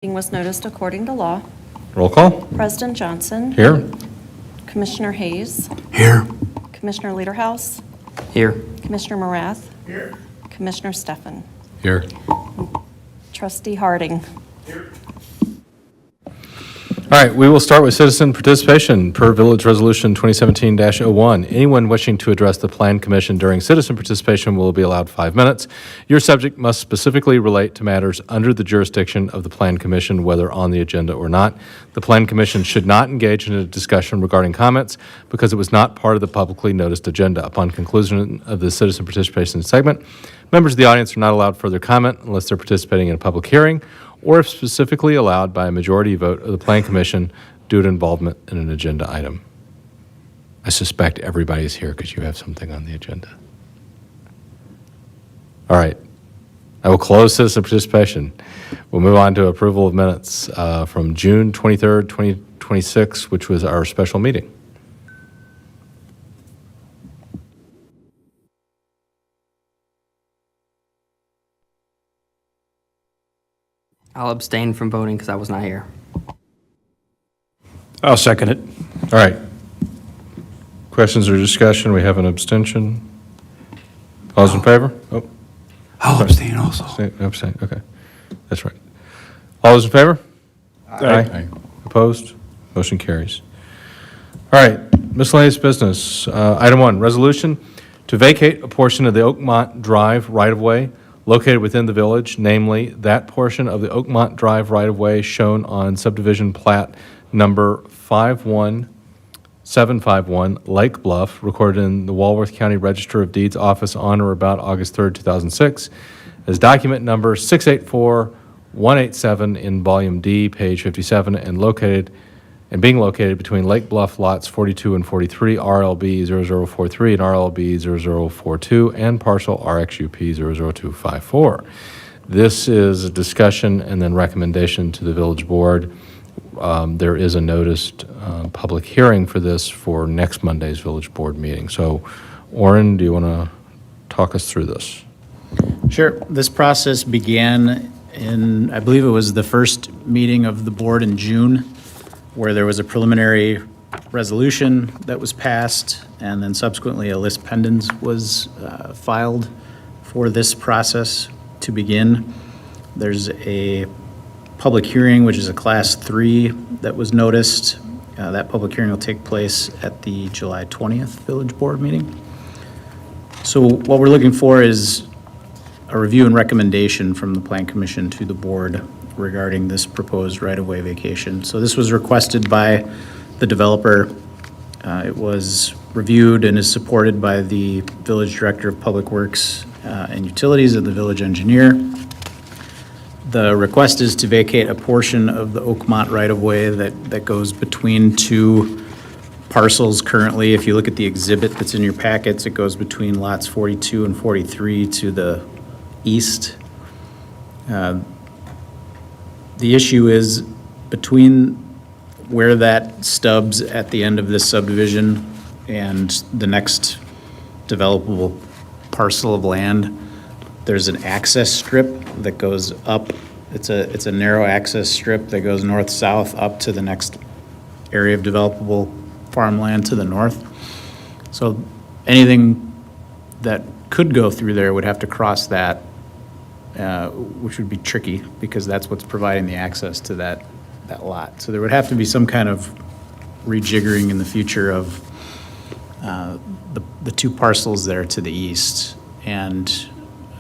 Meeting was noticed according to law. Roll call. President Johnson. Here. Commissioner Hayes. Here. Commissioner Lederhouse. Here. Commissioner Morath. Here. Commissioner Steffen. Here. Trustee Harding. All right, we will start with citizen participation per Village Resolution 2017-01. Anyone wishing to address the Plan Commission during citizen participation will be allowed 5 minutes. Your subject must specifically relate to matters under the jurisdiction of the Plan Commission, whether on the agenda or not. The Plan Commission should not engage in a discussion regarding comments because it was not part of the publicly noticed agenda. Upon conclusion of the citizen participation segment, members of the audience are not allowed further comment unless they're participating in a public hearing or if specifically allowed by a majority vote of the Plan Commission due to involvement in an agenda item. I suspect everybody's here because you have something on the agenda. All right. I will close citizen participation. We'll move on to approval of minutes from June 23rd, 2026, which was our special meeting. I'll abstain from voting because I was not here. I'll second it. All right. Questions or discussion? We have an abstention. All those in favor? Oh, I'll abstain also. abstain. Okay. That's right. All those in favor? Aye. Opposed? Motion carries. All right. Miscellaneous business. Item 1, resolution to vacate a portion of the Oakmont Drive right-of-way located within the village, namely that portion of the Oakmont Drive right-of-way shown on subdivision plat number 51751, Lake Bluff, recorded in the Walworth County Register of Deeds office on or about August 3rd, 2006, as document number 684187 in volume D, page 57, and being located between Lake Bluff lots 42 and 43, RLB 0043 and RLB 0042, and parcel RXUP 00254. This is a discussion and then recommendation to the village board. There is a noticed public hearing for this for next Monday's village board meeting. So, Orrin, do you want to talk us through this? Sure. This process began in, I believe it was the first meeting of the board in June, where there was a preliminary resolution that was passed, and then subsequently a lis pendens was filed for this process to begin. There's a public hearing, which is a Class 3, that was noticed. That public hearing will take place at the July 20th Village Board meeting. So what we're looking for is a review and recommendation from the Plan Commission to the board regarding this proposed right-of-way vacation. So this was requested by the developer. It was reviewed and is supported by the Village Director of Public Works and Utilities and the village engineer. The request is to vacate a portion of the Oakmont right-of-way that goes between two parcels currently. If you look at the exhibit that's in your packets, it goes between lots 42 and 43 to the east. The issue is between where that stubs at the end of this subdivision and the next developable parcel of land, there's an access strip that goes up. It's a narrow access strip that goes north-south up to the next area of developable farmland to the north. So anything that could go through there would have to cross that, which would be tricky because that's what's providing the access to that lot. So there would have to be some kind of rejiggering in the future of the two parcels there to the east. And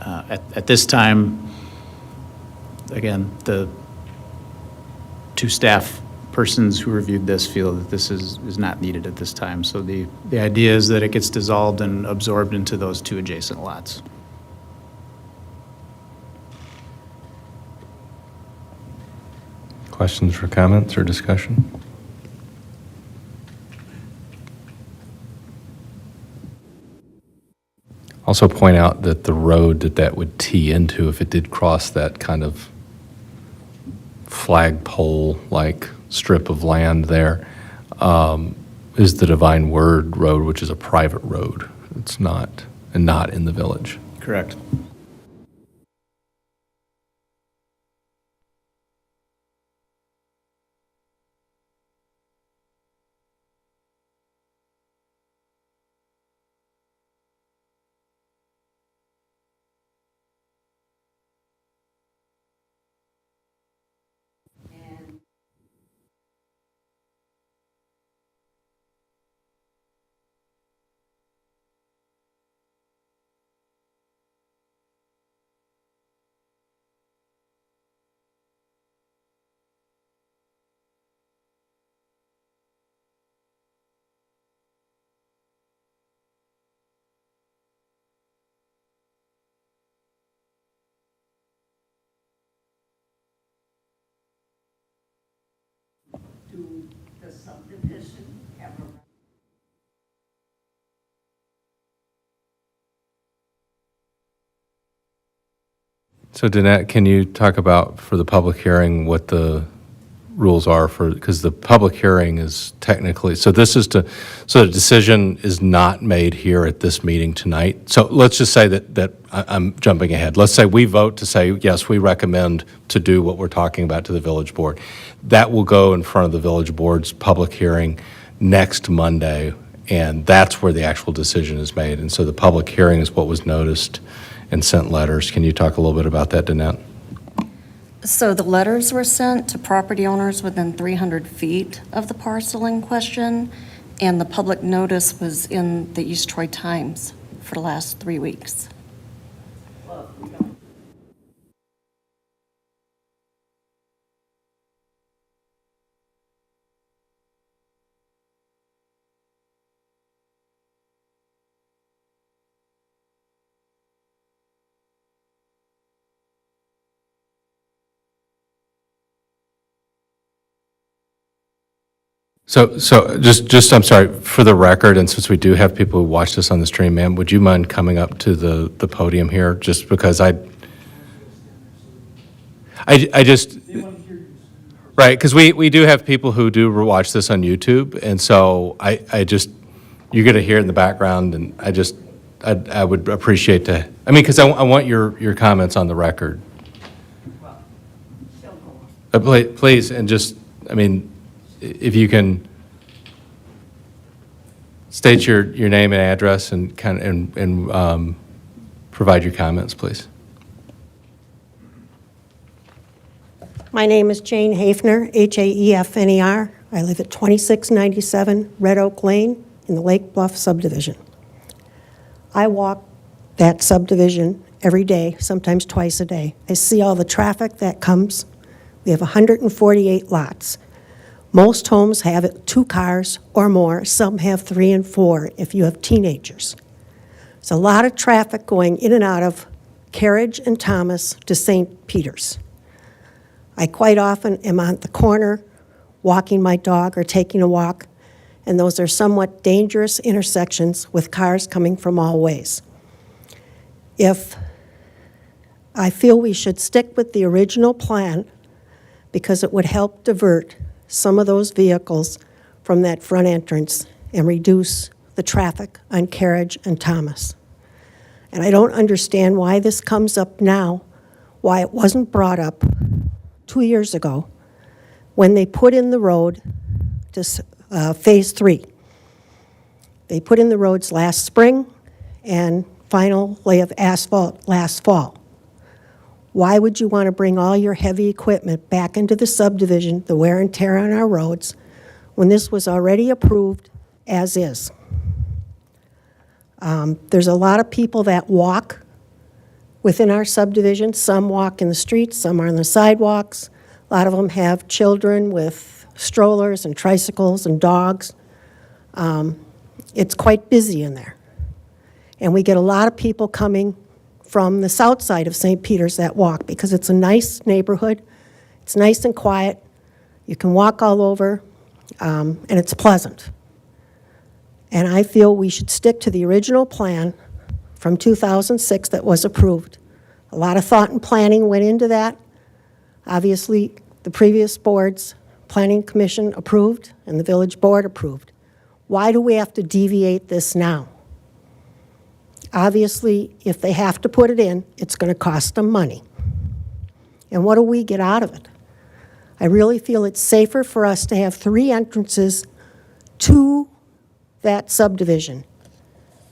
at this time, again, the two staff persons who reviewed this feel that this is not needed at this time. So the idea is that it gets dissolved and absorbed into those two adjacent lots. Questions or comments or discussion? Also point out that the road that would tee into, if it did cross that kind of flagpole-like strip of land there, is the Divine Word Road, which is a private road. It's not in the village. Correct. So Danette, can you talk about, for the public hearing, what the rules are for, because the public hearing is technically, so this is to, so the decision is not made here at this meeting tonight. So let's just say that I'm jumping ahead. Let's say we vote to say, yes, we recommend to do what we're talking about to the village board. That will go in front of the village board's public hearing next Monday, and that's where the actual decision is made. And so the public hearing is what was noticed and sent letters. Can you talk a little bit about that, Danette? So the letters were sent to property owners within 300 feet of the parcel in question, and the public notice was in the East Troy Times for the last 3 weeks. So just, I'm sorry, for the record, and since we do have people who watch this on the stream, ma'am, would you mind coming up to the podium here? Just because I just, right, because we do have people who do watch this on YouTube, and so I just, you're going to hear it in the background, and I would appreciate to, I mean, because I want your comments on the record. Please, and just, I mean, if you can state your name and address and provide your comments, please. My name is Jane Hafner, Haefner. I live at 2697 Red Oak Lane in the Lake Bluff subdivision. I walk that subdivision every day, sometimes twice a day. I see all the traffic that comes. We have 148 lots. Most homes have 2 cars or more. Some have 3 and 4 if you have teenagers. There's a lot of traffic going in and out of Carriage and Thomas to St. Peter's. I quite often am on the corner walking my dog or taking a walk, and those are somewhat dangerous intersections with cars coming from all ways. If I feel we should stick with the original plan because it would help divert some of those vehicles from that front entrance and reduce the traffic on Carriage and Thomas. And I don't understand why this comes up now, why it wasn't brought up 2 years ago when they put in the road to Phase 3. They put in the roads last spring and final lay of asphalt last fall. Why would you want to bring all your heavy equipment back into the subdivision, the wear and tear on our roads, when this was already approved as is? There's a lot of people that walk within our subdivision. Some walk in the streets, some are on the sidewalks. A lot of them have children with strollers and tricycles and dogs. It's quite busy in there. And we get a lot of people coming from the south side of St. Peter's that walk because it's a nice neighborhood. It's nice and quiet. You can walk all over, and it's pleasant. And I feel we should stick to the original plan from 2006 that was approved. A lot of thought and planning went into that. Obviously, the previous board's planning commission approved and the village board approved. Why do we have to deviate this now? Obviously, if they have to put it in, it's going to cost them money. And what do we get out of it? I really feel it's safer for us to have 3 entrances to that subdivision.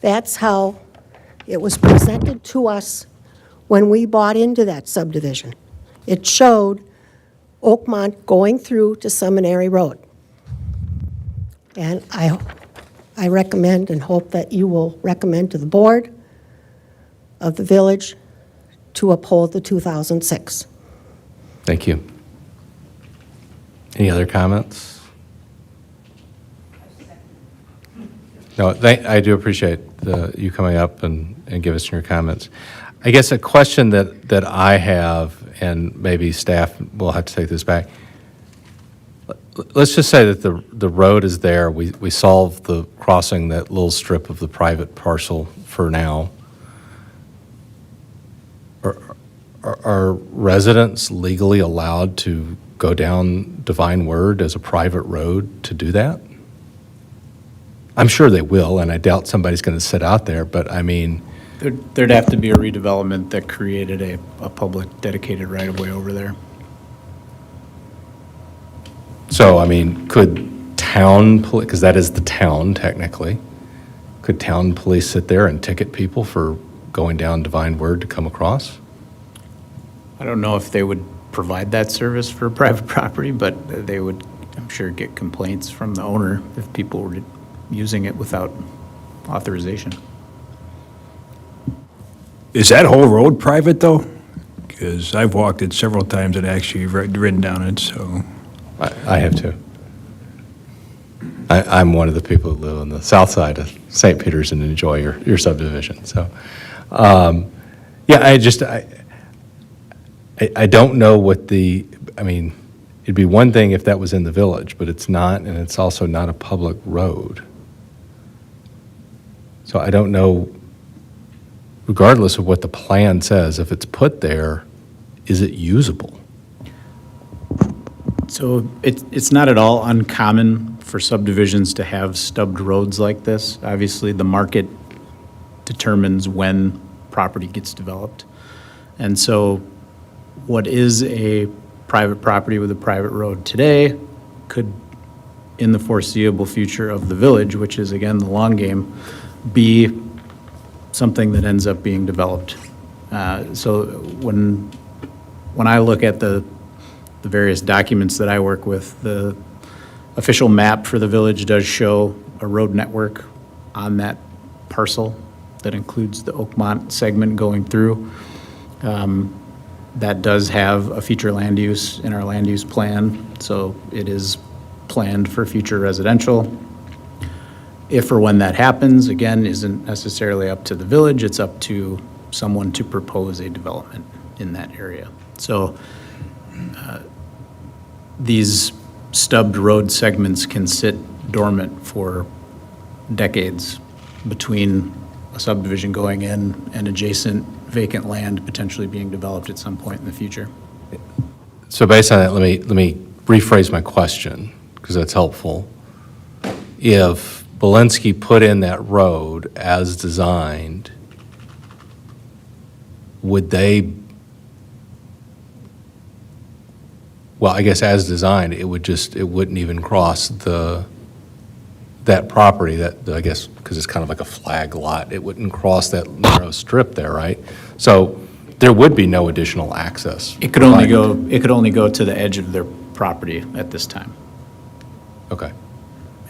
That's how it was presented to us when we bought into that subdivision. It showed Oakmont going through to Seminary Road. And I recommend and hope that you will recommend to the board of the village to uphold the 2006. Thank you. Any other comments? No, I do appreciate you coming up and give us your comments. I guess a question that I have, and maybe staff will have to take this back. let's just say that the road is there, we solve the crossing that little strip of the private parcel for now. Are residents legally allowed to go down Divine Word as a private road to do that? I'm sure they will, and I doubt somebody's going to sit out there, but I mean, There'd have to be a redevelopment that created a public dedicated right-of-way over there. so I mean, could town, because that is the town technically, could town police sit there and ticket people for going down Divine Word to come across? I don't know if they would provide that service for private property, but they would, I'm sure, get complaints from the owner if people were using it without authorization. Is that whole road private, though? Because I've walked it several times and actually ridden down it, so. I have too. I'm one of the people that live on the south side of St. Peter's and enjoy your subdivision, so. Yeah, I don't know what I mean, it'd be one thing if that was in the village, but it's not, and it's also not a public road. So I don't know, regardless of what the plan says, if it's put there, is it usable? So it's not at all uncommon for subdivisions to have stubbed roads like this. Obviously, the market determines when property gets developed. And so what is a private property with a private road today could, in the foreseeable future of the village, which is again the long game, be something that ends up being developed. So when I look at the various documents that I work with, the official map for the village does show a road network on that parcel that includes the Oakmont segment going through. That does have a future land use in our land use plan, so it is planned for future residential. If or when that happens, again, isn't necessarily up to the village, it's up to someone to propose a development in that area. So these stubbed road segments can sit dormant for decades between a subdivision going in and adjacent vacant land potentially being developed at some point in the future. So based on that, let me rephrase my question, because that's helpful. If Belinsky put in that road as designed, would they, well, I guess as designed, it wouldn't even cross that property, that, I guess, because it's kind of like a flag lot, it wouldn't cross that narrow strip there, right? So there would be no additional access. It could only go to the edge of their property at this time. Okay.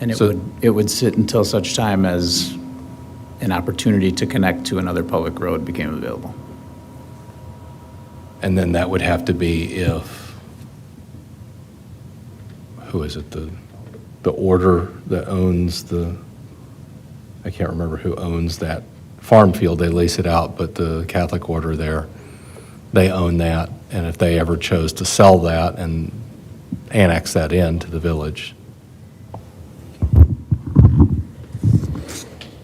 And So- it would sit until such time as an opportunity to connect to another public road became available. And then that would have to be if, who is it, the order that owns I can't remember who owns that farm field, they lease it out, but the Catholic order there, they own that, and if they ever chose to sell that and annex that into the village.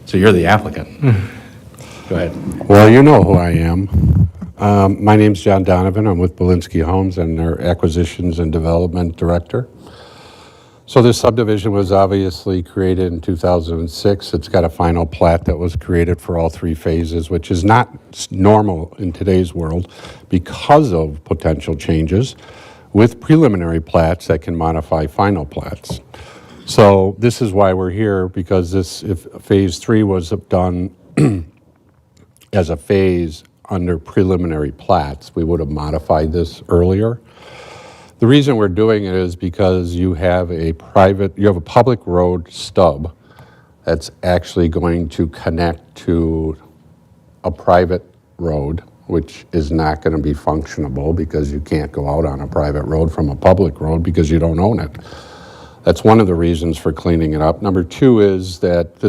So you're the applicant. Go ahead. Well, you know who I am. My name's John Donovan. I'm with Belinsky Homes and their Acquisitions and Development Director. So this subdivision was obviously created in 2006. It's got a final plat that was created for all three phases, which is not normal in today's world because of potential changes with preliminary plats that can modify final plats. So this is why we're here, because if phase 3 was done as a phase under preliminary plats, we would have modified this earlier. The reason we're doing it is because you have a public road stub that's actually going to connect to a private road, which is not going to be functionable because you can't go out on a private road from a public road because you don't own it. That's one of the reasons for cleaning it up. Number two is that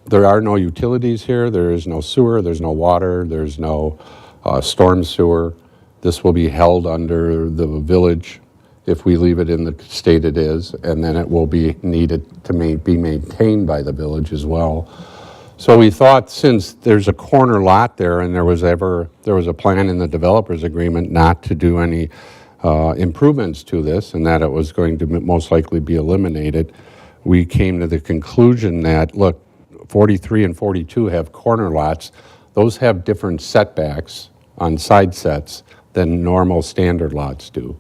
there are no utilities here. There is no sewer, there's no water, there's no storm sewer. This will be held under the village if we leave it in the state it is, and then it will be needed to be maintained by the village as well. So we thought, since there's a corner lot there and there was a plan in the developer's agreement not to do any improvements to this, and that it was going to most likely be eliminated, we came to the conclusion that, look, 43 and 42 have corner lots. Those have different setbacks on side sets than normal standard lots do.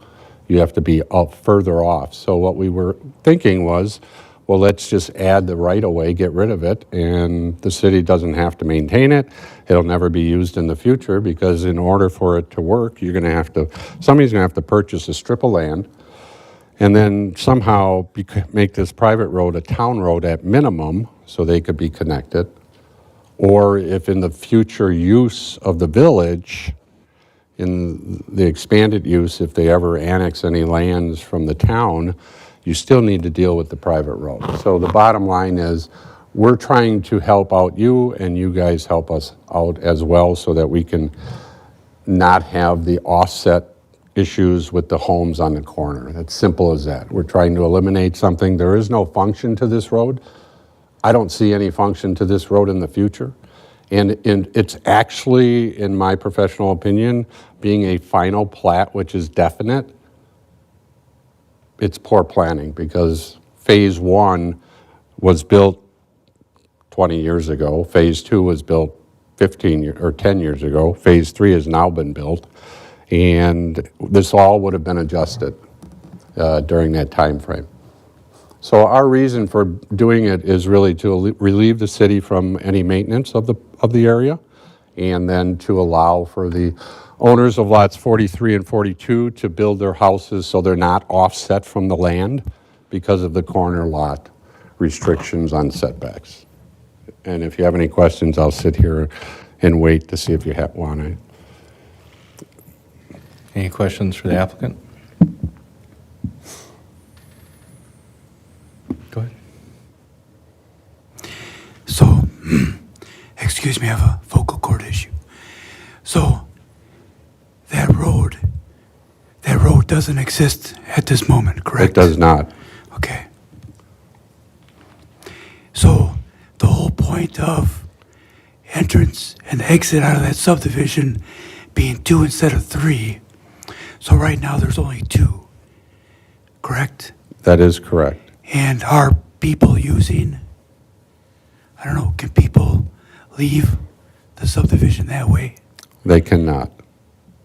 You have to be up further off. So what we were thinking was, well, let's just add the right-of-way, get rid of it, and the city doesn't have to maintain it. It'll never be used in the future, because in order for it to work, somebody's gonna have to purchase a strip of land and then somehow make this private road a town road at minimum, so they could be connected. Or if in the future use of the village, in the expanded use, if they ever annex any lands from the town, you still need to deal with the private road. So the bottom line is, we're trying to help out you, and you guys help us out as well, so that we can not have the offset issues with the homes on the corner. It's simple as that. We're trying to eliminate something. There is no function to this road. I don't see any function to this road in the future. And it's actually, in my professional opinion, being a final plat, which is definite, it's poor planning, because Phase 1 was built 20 years ago. Phase 2 was built 10 years ago. Phase 3 has now been built. And this all would have been adjusted during that time frame. So our reason for doing it is really to relieve the city from any maintenance of the area, and then to allow for the owners of lots 43 and 42 to build their houses so they're not offset from the land because of the corner lot restrictions on setbacks. And if you have any questions, I'll sit here and wait to see if you want to. Any questions for the applicant? Go ahead. So, excuse me, I have a vocal cord issue. So, that road doesn't exist at this moment, correct? It does not. Okay. So, the whole point of entrance and exit out of that subdivision being 2 instead of 3, so right now there's only 2, correct? That is correct. And are people using, I don't know, can people leave the subdivision that way? They cannot.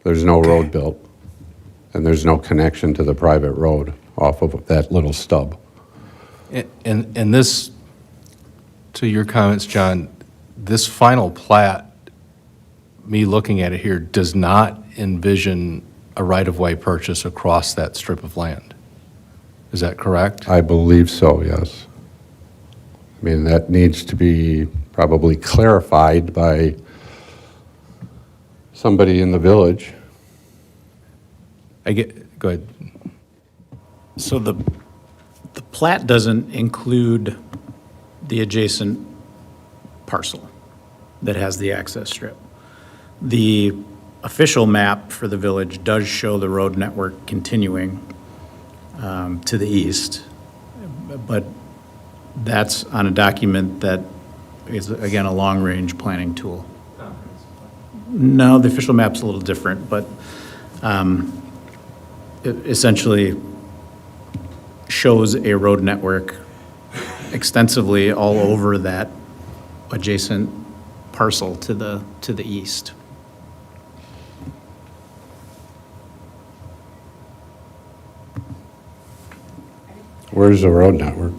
There's no Okay. road built, and there's no connection to the private road off of that little stub. And this, to your comments, John, this final plat, me looking at it here, does not envision a right-of-way purchase across that strip of land. Is that correct? I believe so, yes. I mean, that needs to be probably clarified by somebody in the village. Go ahead. So the plat doesn't include the adjacent parcel that has the access strip. The official map for the village does show the road network continuing to the east, but that's on a document that is, again, a long-range planning tool. No, the official map's a little different, but it essentially shows a road network extensively all over that adjacent parcel to the east. Where's the road network?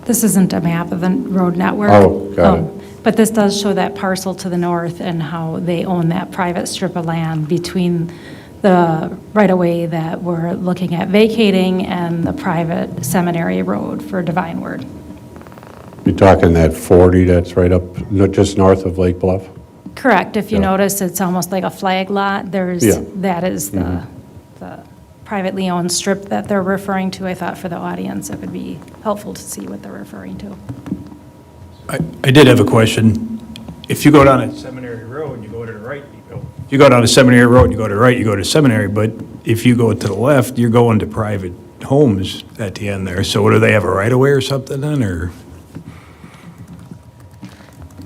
This isn't a map of the road network. Oh, got it. But this does show that parcel to the north and how they own that private strip of land between the right-of-way that we're looking at vacating and the private seminary road for Divine Word. You're talking that 40 that's right up, just north of Lake Bluff? Correct. If you Yeah. notice, it's almost like a flag lot. Yeah. That is the privately owned strip that they're referring to. I thought for the audience, it would be helpful to see what they're referring to. I did have a question. If you go down at Seminary Road and you go to the right, you go you go down to Seminary Road, you go to the right, you go to Seminary, but if you go to the left, you're going to private homes at the end there. So what, do they have a right-of-way or something then, or?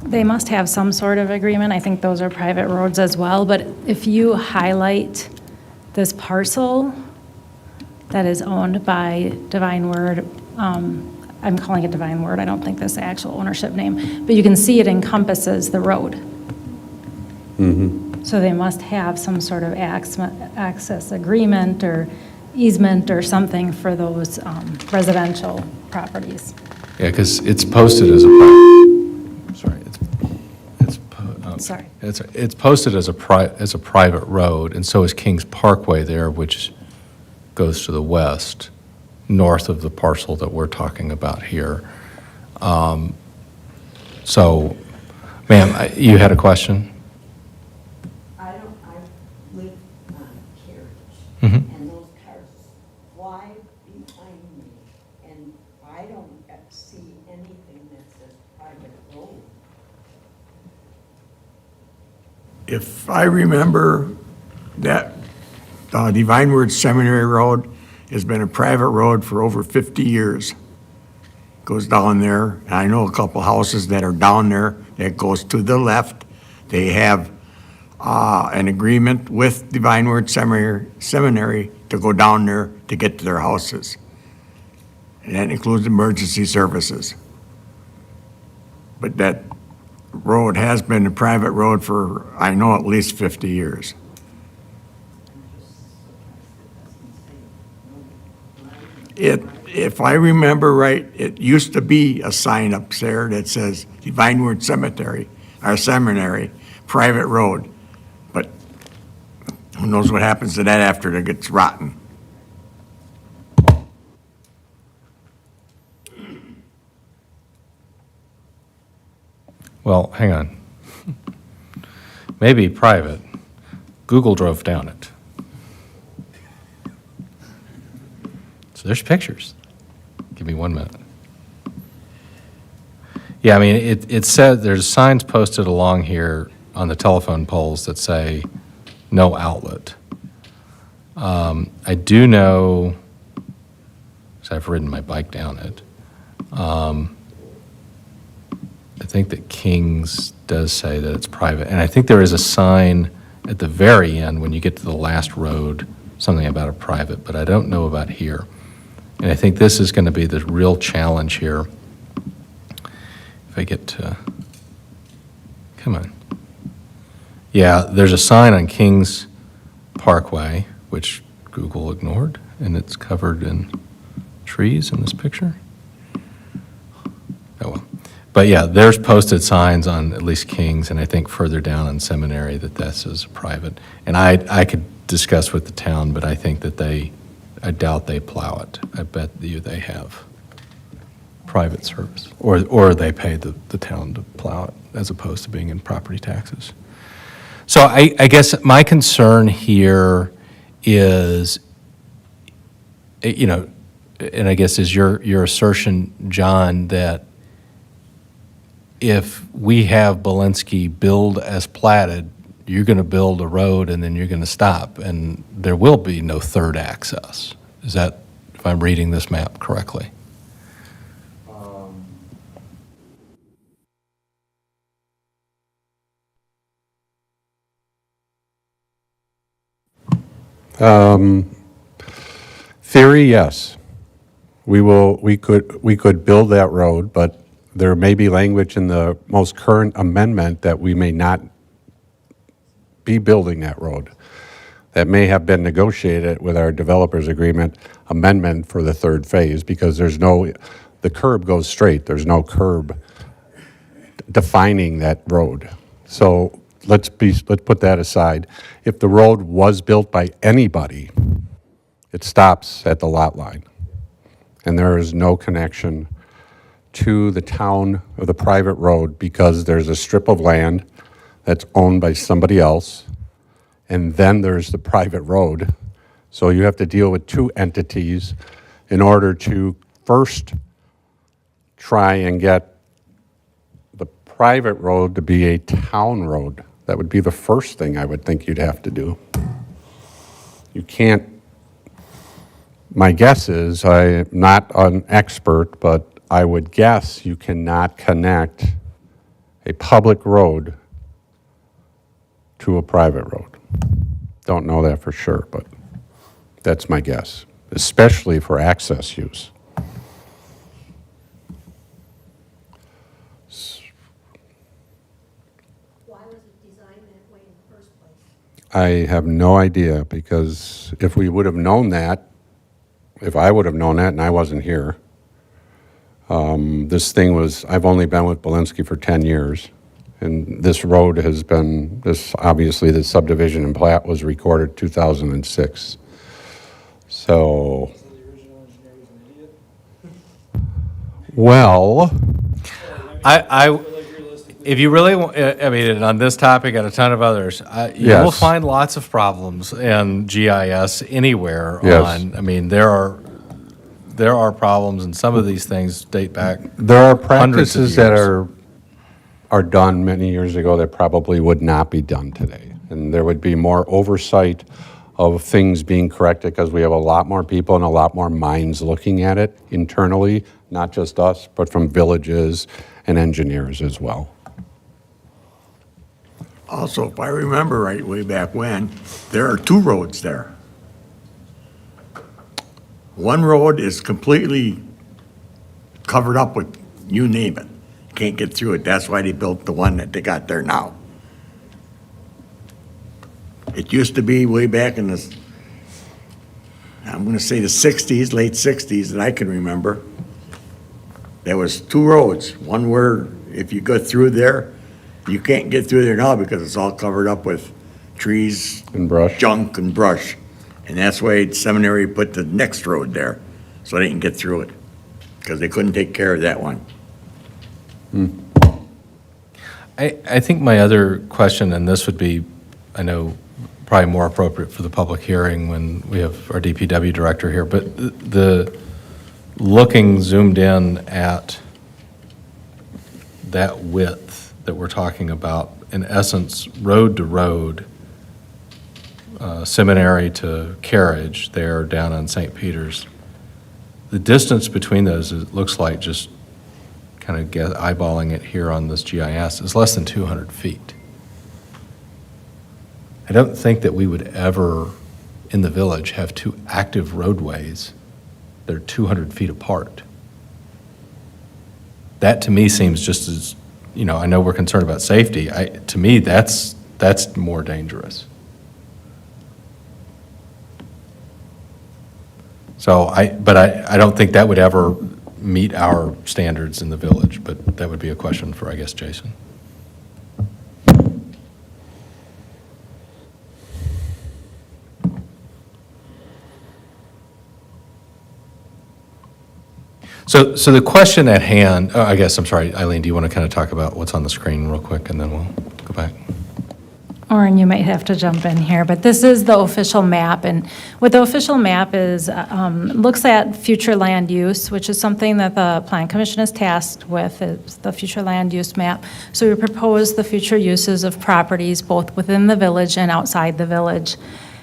They must have some sort of agreement. I think those are private roads as well, but if you highlight this parcel that is owned by Divine Word, I'm calling it Divine Word, I don't think that's the actual ownership name, but you can see it encompasses the road. So they must have some sort of access agreement or easement or something for those residential properties. Yeah, because it's posted as a, sorry, Sorry. it's posted as a private road, and so is Kings Parkway there, which goes to the west, north of the parcel that we're talking about here. So, ma'am, you had a question? I live on Carriage, Mhm. and those cars fly behind me, and I don't see anything that says private road. If I remember, that Divine Word Seminary Road has been a private road for over 50 years. Goes down there, and I know a couple houses that are down there that goes to the left. They have an agreement with Divine Word Seminary to go down there to get to their houses. And that includes emergency services. But that road has been a private road for, I know, at least 50 years. If I remember right, it used to be a sign up there that says Divine Word Cemetery, or Seminary, private road. But who knows what happens to that after it gets rotten? Well, hang on. Maybe private. Google drove down it. So there's pictures. Give me 1 minute. Yeah, I mean, it said, there's signs posted along here on the telephone poles that say, no outlet. I do know, because I've ridden my bike down it, I think that Kings does say that it's private. And I think there is a sign at the very end, when you get to the last road, something about a private, but I don't know about here. And I think this is going to be the real challenge here. If I get to, come on. Yeah, there's a sign on Kings Parkway, which Google ignored, and it's covered in trees in this picture. Oh, well. But yeah, there's posted signs on at least Kings, and I think further down on Seminary that this is private. And I could discuss with the town, but I think that I doubt they plow it. I bet you they have private service, or they pay the town to plow it, as opposed to being in property taxes. So I guess my concern here is, you know, and I guess is your assertion, John, that if we have Belinsky build as platted, you're going to build a road and then you're going to stop, and there will be no third access. Is that, if I'm reading this map correctly? Theory, yes. We could build that road, but there may be language in the most current amendment that we may not be building that road. That may have been negotiated with our developers agreement amendment for the third phase, because the curb goes straight. There's no curb defining that road. So let's put that aside. If the road was built by anybody, it stops at the lot line. And there is no connection to the town or the private road, because there's a strip of land that's owned by somebody else, and then there's the private road. So you have to deal with two entities in order to first try and get the private road to be a town road. That would be the first thing I would think you'd have to do. You can't, my guess is, I'm not an expert, but I would guess you cannot connect a public road to a private road. Don't know that for sure, but that's my guess, especially for access use. Why was it designed that way in the first place? I have no idea, because if we would have known that, if I would have known that and I wasn't here, this thing was, I've only been with Belinsky for 10 years, and this road has been, obviously, the subdivision and plat was recorded 2006. So, well, If you really, I mean, and on this topic and a ton of others, you will Yes. find lots of problems in GIS anywhere Yes. on, I mean, there are problems, and some of these things date back there are hundreds of practices that years. are done many years ago that probably would not be done today. And there would be more oversight of things being corrected, because we have a lot more people and a lot more minds looking at it internally, not just us, but from villages and engineers as well. Also, if I remember right, way back when, there are two roads there. One road is completely covered up with, you name it. Can't get through it. That's why they built the one that they got there now. It used to be way back in the, I'm gonna say the 60s, late 60s, that I can remember. There was two roads. One where if you go through there, you can't get through there now because it's all covered up with trees, And brush. junk and brush. And that's why seminary put the next road there, so they can get through it, because they couldn't take care of that one. I think my other question, and this would be, I know, probably more appropriate for the public hearing when we have our DPW director here, but the looking zoomed in at that width that we're talking about, in essence, road to road, Seminary to Carriage there down on St. Peter's, the distance between those, it looks like, just kind of eyeballing it here on this GIS, is less than 200 feet. I don't think that we would ever, in the village, have two active roadways that are 200 feet apart. That, to me, seems just as, I know we're concerned about safety. To me, that's more dangerous. So I don't think that would ever meet our standards in the village, but that would be a question for, I guess, Jason. So the question at hand, I guess, I'm sorry, Eileen, do you want to kind of talk about what's on the screen real quick, and then we'll go back? Orin, you might have to jump in here, but this is the official map, and what the official map is, looks at future land use, which is something that the Plan Commission is tasked with, is the future land use map. So we propose the future uses of properties both within the village and outside the village.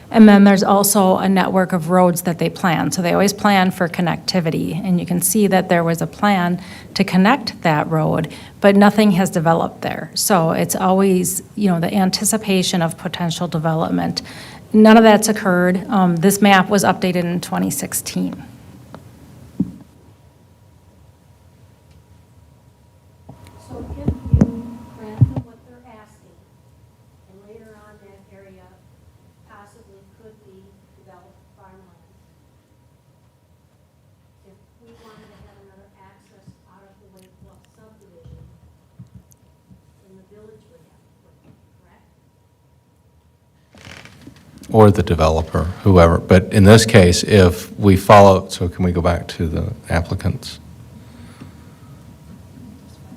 And then there's also a network of roads that they plan. So they always plan for connectivity. And you can see that there was a plan to connect that road, but nothing has developed there. So it's always, the anticipation of potential development. None of that's occurred. This map was updated in 2016. So if you grant them what they're asking, and later on that area possibly could be developed farmland, if we wanted to have another access out of the Lake Bluff subdivision, then the village would have to put it, correct? Or the developer, whoever. But in this case, if we follow, so can we go back to the applicants?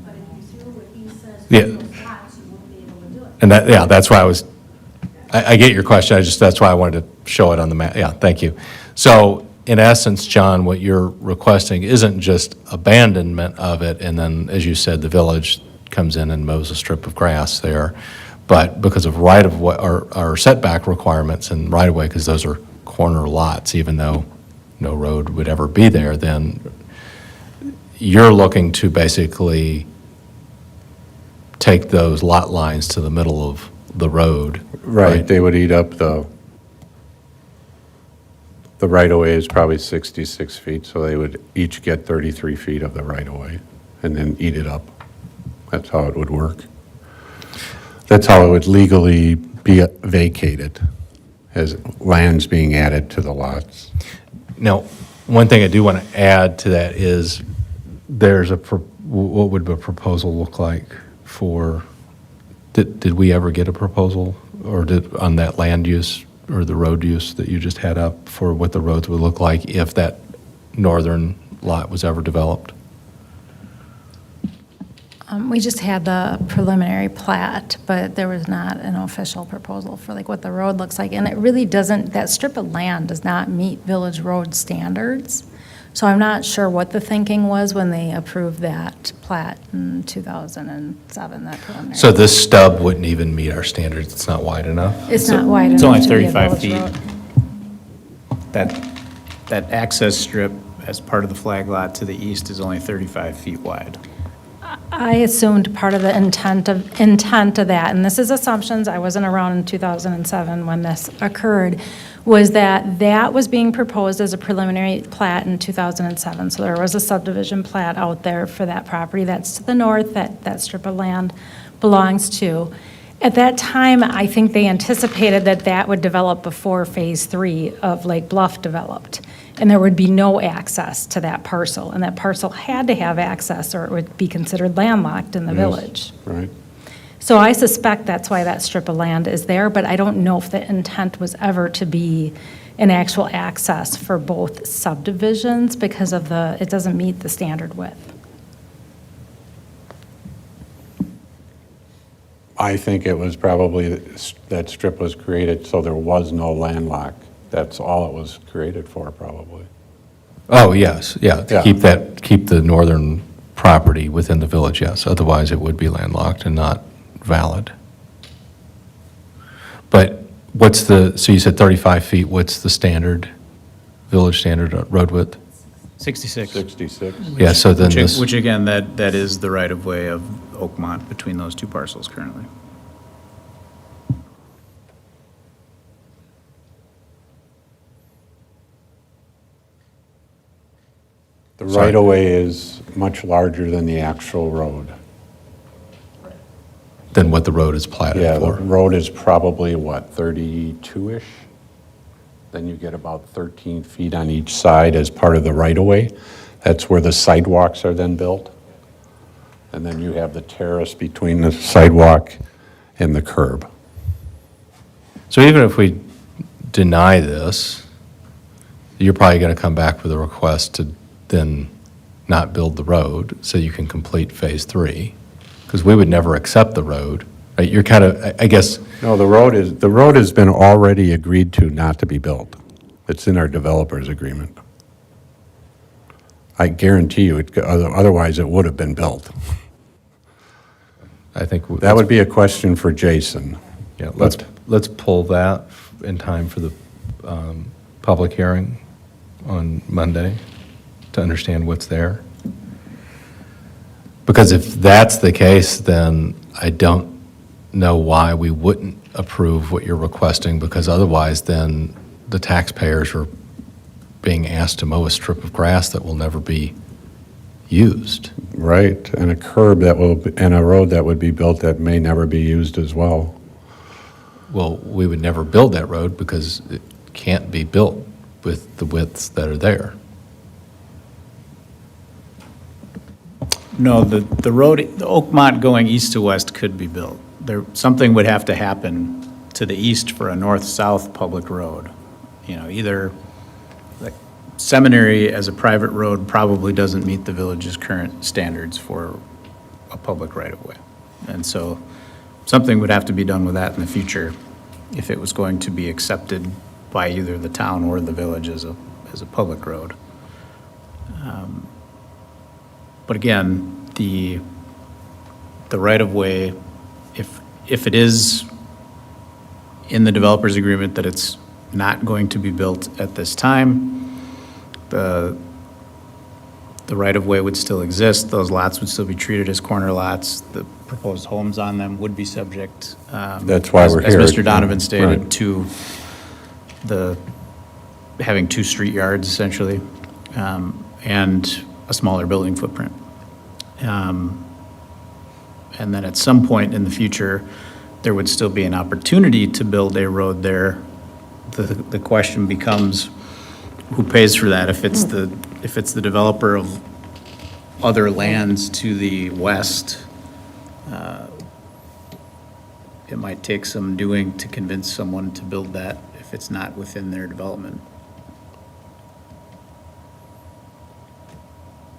But if you do what he says, Yeah. for those lots, you won't be able to do it. And that's why I get your question, that's why I wanted to show it on the map. Yeah, thank you. So in essence, John, what you're requesting isn't just abandonment of it, and then, as you said, the village comes in and mows a strip of grass there, But because of right-of-way, or setback requirements and right-of-way, because those are corner lots, even though no road would ever be there, then you're looking to basically take those lot lines to the middle of the road. Right, they would eat up the right-of-way is probably 66 feet, so they would each get 33 feet of the right-of-way and then eat it up. That's how it would work. That's how it would legally be vacated, as lands being added to the lots. Now, one thing I do want to add to that is there's what would a proposal look like for, did we ever get a proposal or on that land use or the road use that you just had up for what the roads would look like if that northern lot was ever developed? We just had the preliminary plat, but there was not an official proposal for like what the road looks like. And it really doesn't, that strip of land does not meet village road standards. So I'm not sure what the thinking was when they approved that plat in 2007, that preliminary. So this stub wouldn't even meet our standards, it's not wide enough? It's not wide It's enough only to be a 35 village feet. road. That access strip as part of the flag lot to the east is only 35 feet wide. I assumed part of the intent of that, and this is assumptions, I wasn't around in 2007 when this occurred, was that that was being proposed as a preliminary plat in 2007. So there was a subdivision plat out there for that property that's to the north, that strip of land belongs to. At that time, I think they anticipated that that would develop before Phase 3 of Lake Bluff developed, and there would be no access to that parcel, and that parcel had to have access or it would be considered landlocked in the village. Right. So I suspect that's why that strip of land is there, but I don't know if the intent was ever to be an actual access for both subdivisions because of it doesn't meet the standard width. I think it was probably, that strip was created so there was no landlock. That's all it was created for, probably. Oh, yes, yeah, to Yeah. keep the northern property within the village, yes. Otherwise, it would be landlocked and not valid. But so you said 35 feet, what's the standard, village standard road width? 66. 66. Yeah, so then this, Which again, that is the right-of-way of Oakmont between those two parcels currently. The right-of-way is much larger than the actual road. then what the road is platted Yeah, the for. road is probably, what, 32-ish? Then you get about 13 feet on each side as part of the right-of-way. That's where the sidewalks are then built. And then you have the terrace between the sidewalk and the curb. So even if we deny this, you're probably going to come back with a request to then not build the road so you can complete Phase 3, because we would never accept the road, right? You're kind of, I guess, No, the road has been already agreed to not to be built. It's in our developer's agreement. I guarantee you, otherwise it would have been built. I think. That would be a question for Jason. Yeah, let's pull that in time for the public hearing on Monday to understand what's there. Because if that's the case, then I don't know why we wouldn't approve what you're requesting, because otherwise then the taxpayers are being asked to mow a strip of grass that will never be used. Right, and a curb and a road that would be built that may never be used as well. Well, we would never build that road because it can't be built with the widths that are there. No, the road, the Oakmont going east to west could be built. Something would have to happen to the east for a north-south public road. You know, either, like, Seminary as a private road probably doesn't meet the village's current standards for a public right-of-way. And so something would have to be done with that in the future if it was going to be accepted by either the town or the village as a public road. But again, the right-of-way, if it is in the developer's agreement that it's not going to be built at this time, the right-of-way would still exist, those lots would still be treated as corner lots, the proposed homes on them would be subject. That's why we're here. As Mr. Donovan stated, Right. to having 2 street yards essentially, and a smaller building footprint. And then at some point in the future, there would still be an opportunity to build a road there. The question becomes, who pays for that? If it's the developer of other lands to the west, it might take some doing to convince someone to build that if it's not within their development.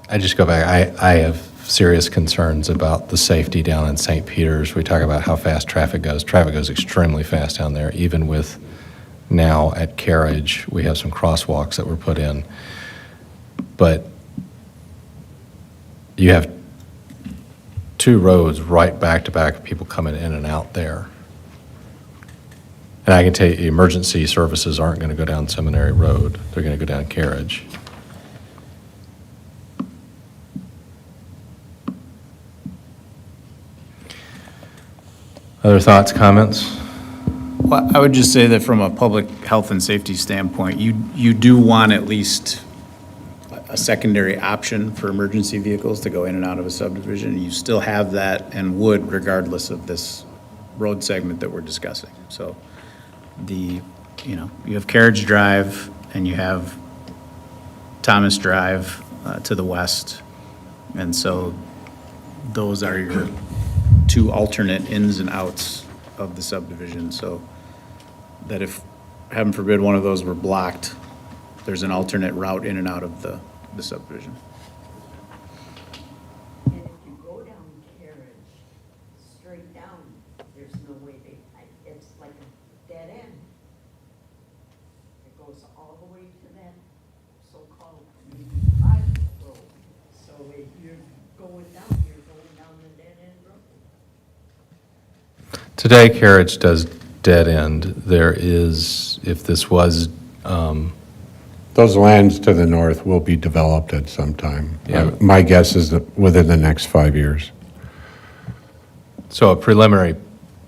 I just go back, I have serious concerns about the safety down in St. Peter's. We talk about how fast traffic goes. Traffic goes extremely fast down there, even with now at Carriage, we have some crosswalks that were put in. But you have 2 roads right back to back of people coming in and out there. And I can tell you, emergency services aren't going to go down Seminary Road. They're going to go down Carriage. Other thoughts, comments? Well, I would just say that from a public health and safety standpoint, you do want at least a secondary option for emergency vehicles to go in and out of a subdivision. You still have that and would regardless of this road segment that we're discussing. So you have Carriage Drive and you have Thomas Drive to the west. And so those are your 2 alternate ins and outs of the subdivision, so that if, heaven forbid, one of those were blocked, there's an alternate route in and out of the subdivision. And if you go down Carriage, straight down, there's no way it's like a dead end. It goes all the way to that so-called private road. So if you're going down the dead end road. Today, Carriage does dead end. There is, if this was, Those lands to the north will be developed at some time. Yeah. My guess is that within the next 5 years. so a preliminary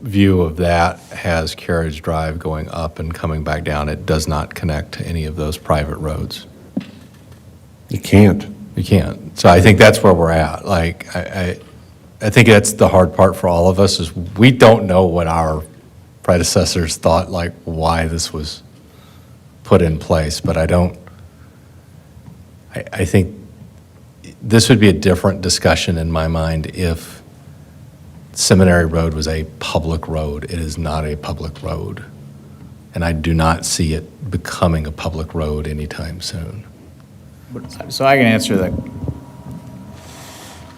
view of that has Carriage Drive going up and coming back down. It does not connect to any of those private roads. You can't. You can't. So I think that's where we're at. Like, I think that's the hard part for all of us, is we don't know what our predecessors thought, like why this was put in place, but I think this would be a different discussion in my mind if Seminary Road was a public road. It is not a public road. And I do not see it becoming a public road anytime soon. So I can answer that.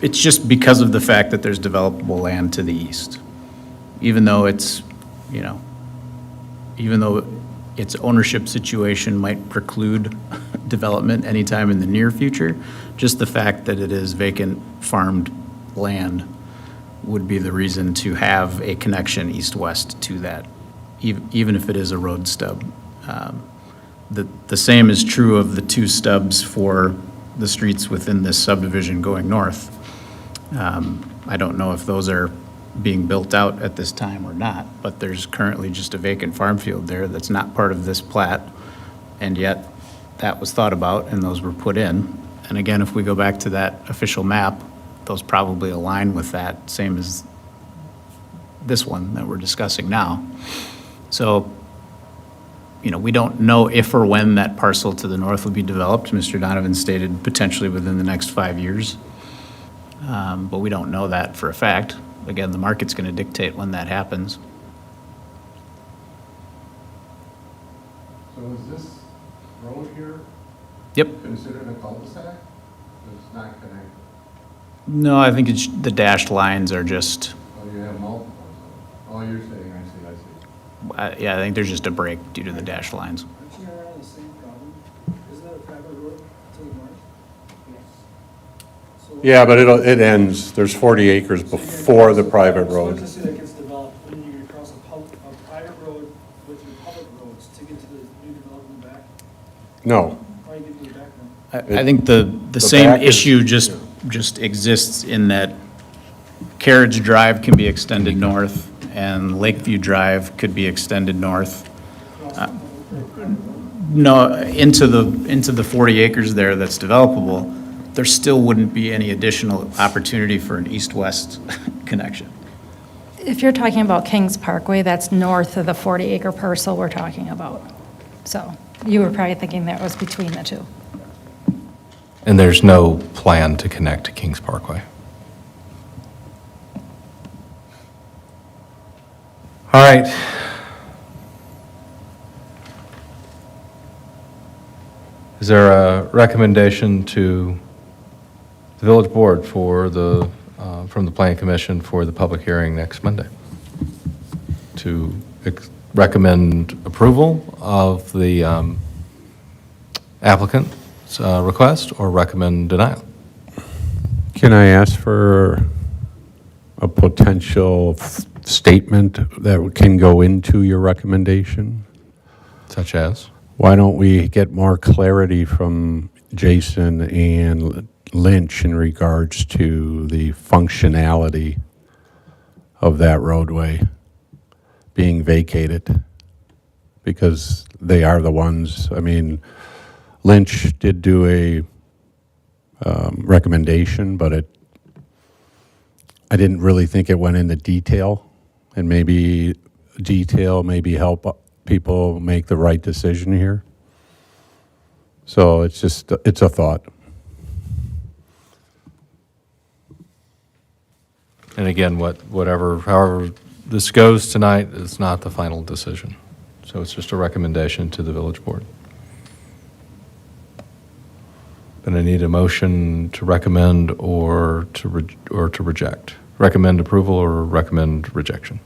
It's just because of the fact that there's developable land to the east. Even though its ownership situation might preclude development anytime in the near future, just the fact that it is vacant farmed land would be the reason to have a connection east-west to that, even if it is a road stub. The same is true of the 2 stubs for the streets within this subdivision going north. I don't know if those are being built out at this time or not, but there's currently just a vacant farm field there that's not part of this plat, and yet that was thought about and those were put in. And again, if we go back to that official map, those probably align with that, same as this one that we're discussing now. So, we don't know if or when that parcel to the north will be developed. Mr. Donovan stated potentially within the next 5 years. But we don't know that for a fact. Again, the market's going to dictate when that happens. So is this road here Yep. considered a cul-de-sac? It's not connected. No, I think it's, the dashed lines are just, Oh, you have multiple. Oh, you're saying, I see. yeah, I think there's just a break due to the dashed lines. Aren't you around the same problem? Isn't that a private road to the north? Yes. So Yeah, but it ends, there's 40 acres before the private So road. let's just say that gets developed, when No. Why you get to the back now? I think the same back is- issue just exists in that Carriage Drive can be extended north, and Lakeview Drive could be extended north. No, into the 40 acres there that's developable, there still wouldn't be any additional opportunity for an east-west connection. If you're talking about Kings Parkway, that's north of the 40-acre parcel we're talking about. So you were probably thinking that was between the two. And there's no plan to connect to Kings Parkway. All right. Is there a recommendation to the village board for from the planning commission for the public hearing next Monday? To recommend approval of the applicant's request or recommend denial? Can I ask for a potential statement that can go into your recommendation? Such as? Why don't we get more clarity from Jason and Lynch in regards to the functionality of that roadway being vacated? Because they are the ones, I mean, Lynch did do a recommendation, but I didn't really think it went into detail, and maybe help people make the right decision here. So it's a thought. And again, however this goes tonight is not the final decision. So it's just a recommendation to the village board. Then I need a motion to recommend or to reject. Recommend approval or recommend rejection.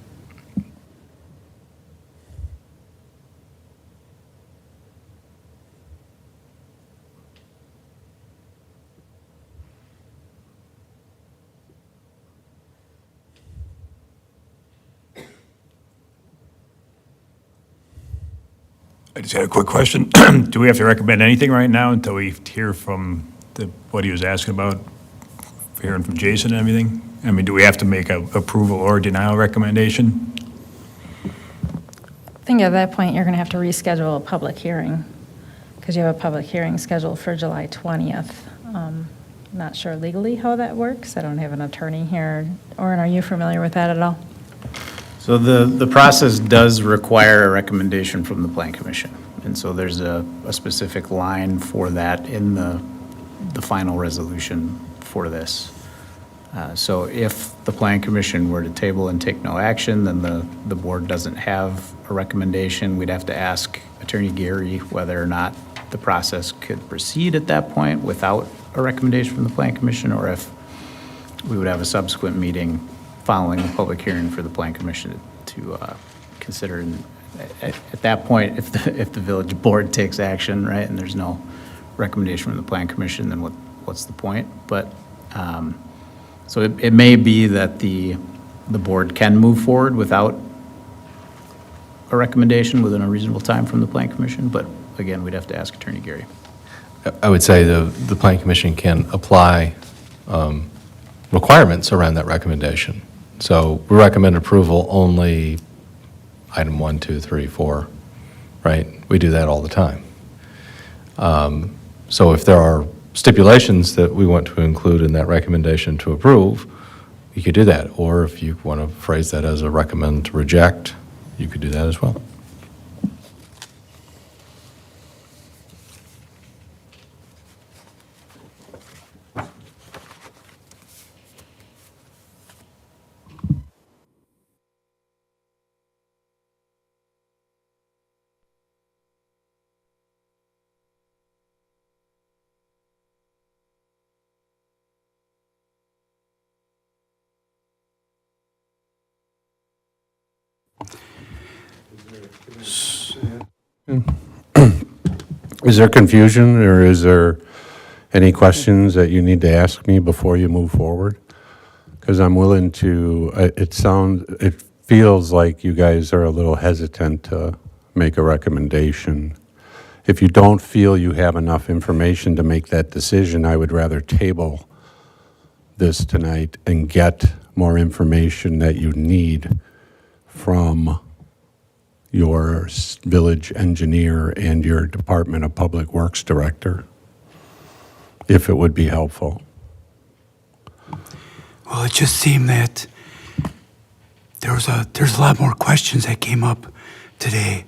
I just had a quick question. Do we have to recommend anything right now until we hear from what he was asking about, hearing from Jason and everything? I mean, do we have to make a approval or denial recommendation? I think at that point, you're going to have to reschedule a public hearing, because you have a public hearing scheduled for July 20th. Not sure legally how that works. I don't have an attorney here. Orin, are you familiar with that at all? So the process does require a recommendation from the Plan Commission. And so there's a specific line for that in the final resolution for this. So if the Plan Commission were to table and take no action, then the board doesn't have a recommendation. We'd have to ask Attorney Gary whether or not the process could proceed at that point without a recommendation from the Plan Commission, or if we would have a subsequent meeting following the public hearing for the Plan Commission to consider. And at that point, if the village board takes action, right, and there's no recommendation from the Plan Commission, then what's the point? But so it may be that the board can move forward without a recommendation within a reasonable time from the Plan Commission, but again, we'd have to ask Attorney Gary. I would say the Planning Commission can apply requirements around that recommendation. So we recommend approval only item 1, 2, 3, 4, right? We do that all the time. So if there are stipulations that we want to include in that recommendation to approve, you could do that. Or if you want to phrase that as a recommend to reject, you could do that as well. Is there confusion, or is there any questions that you need to ask me before you move forward? Because I'm willing to, it feels like you guys are a little hesitant to make a recommendation. If you don't feel you have enough information to make that decision, I would rather table this tonight and get more information that you need from your village engineer and your Department of Public Works director, if it would be helpful. Well, it just seemed that there's a lot more questions that came up today.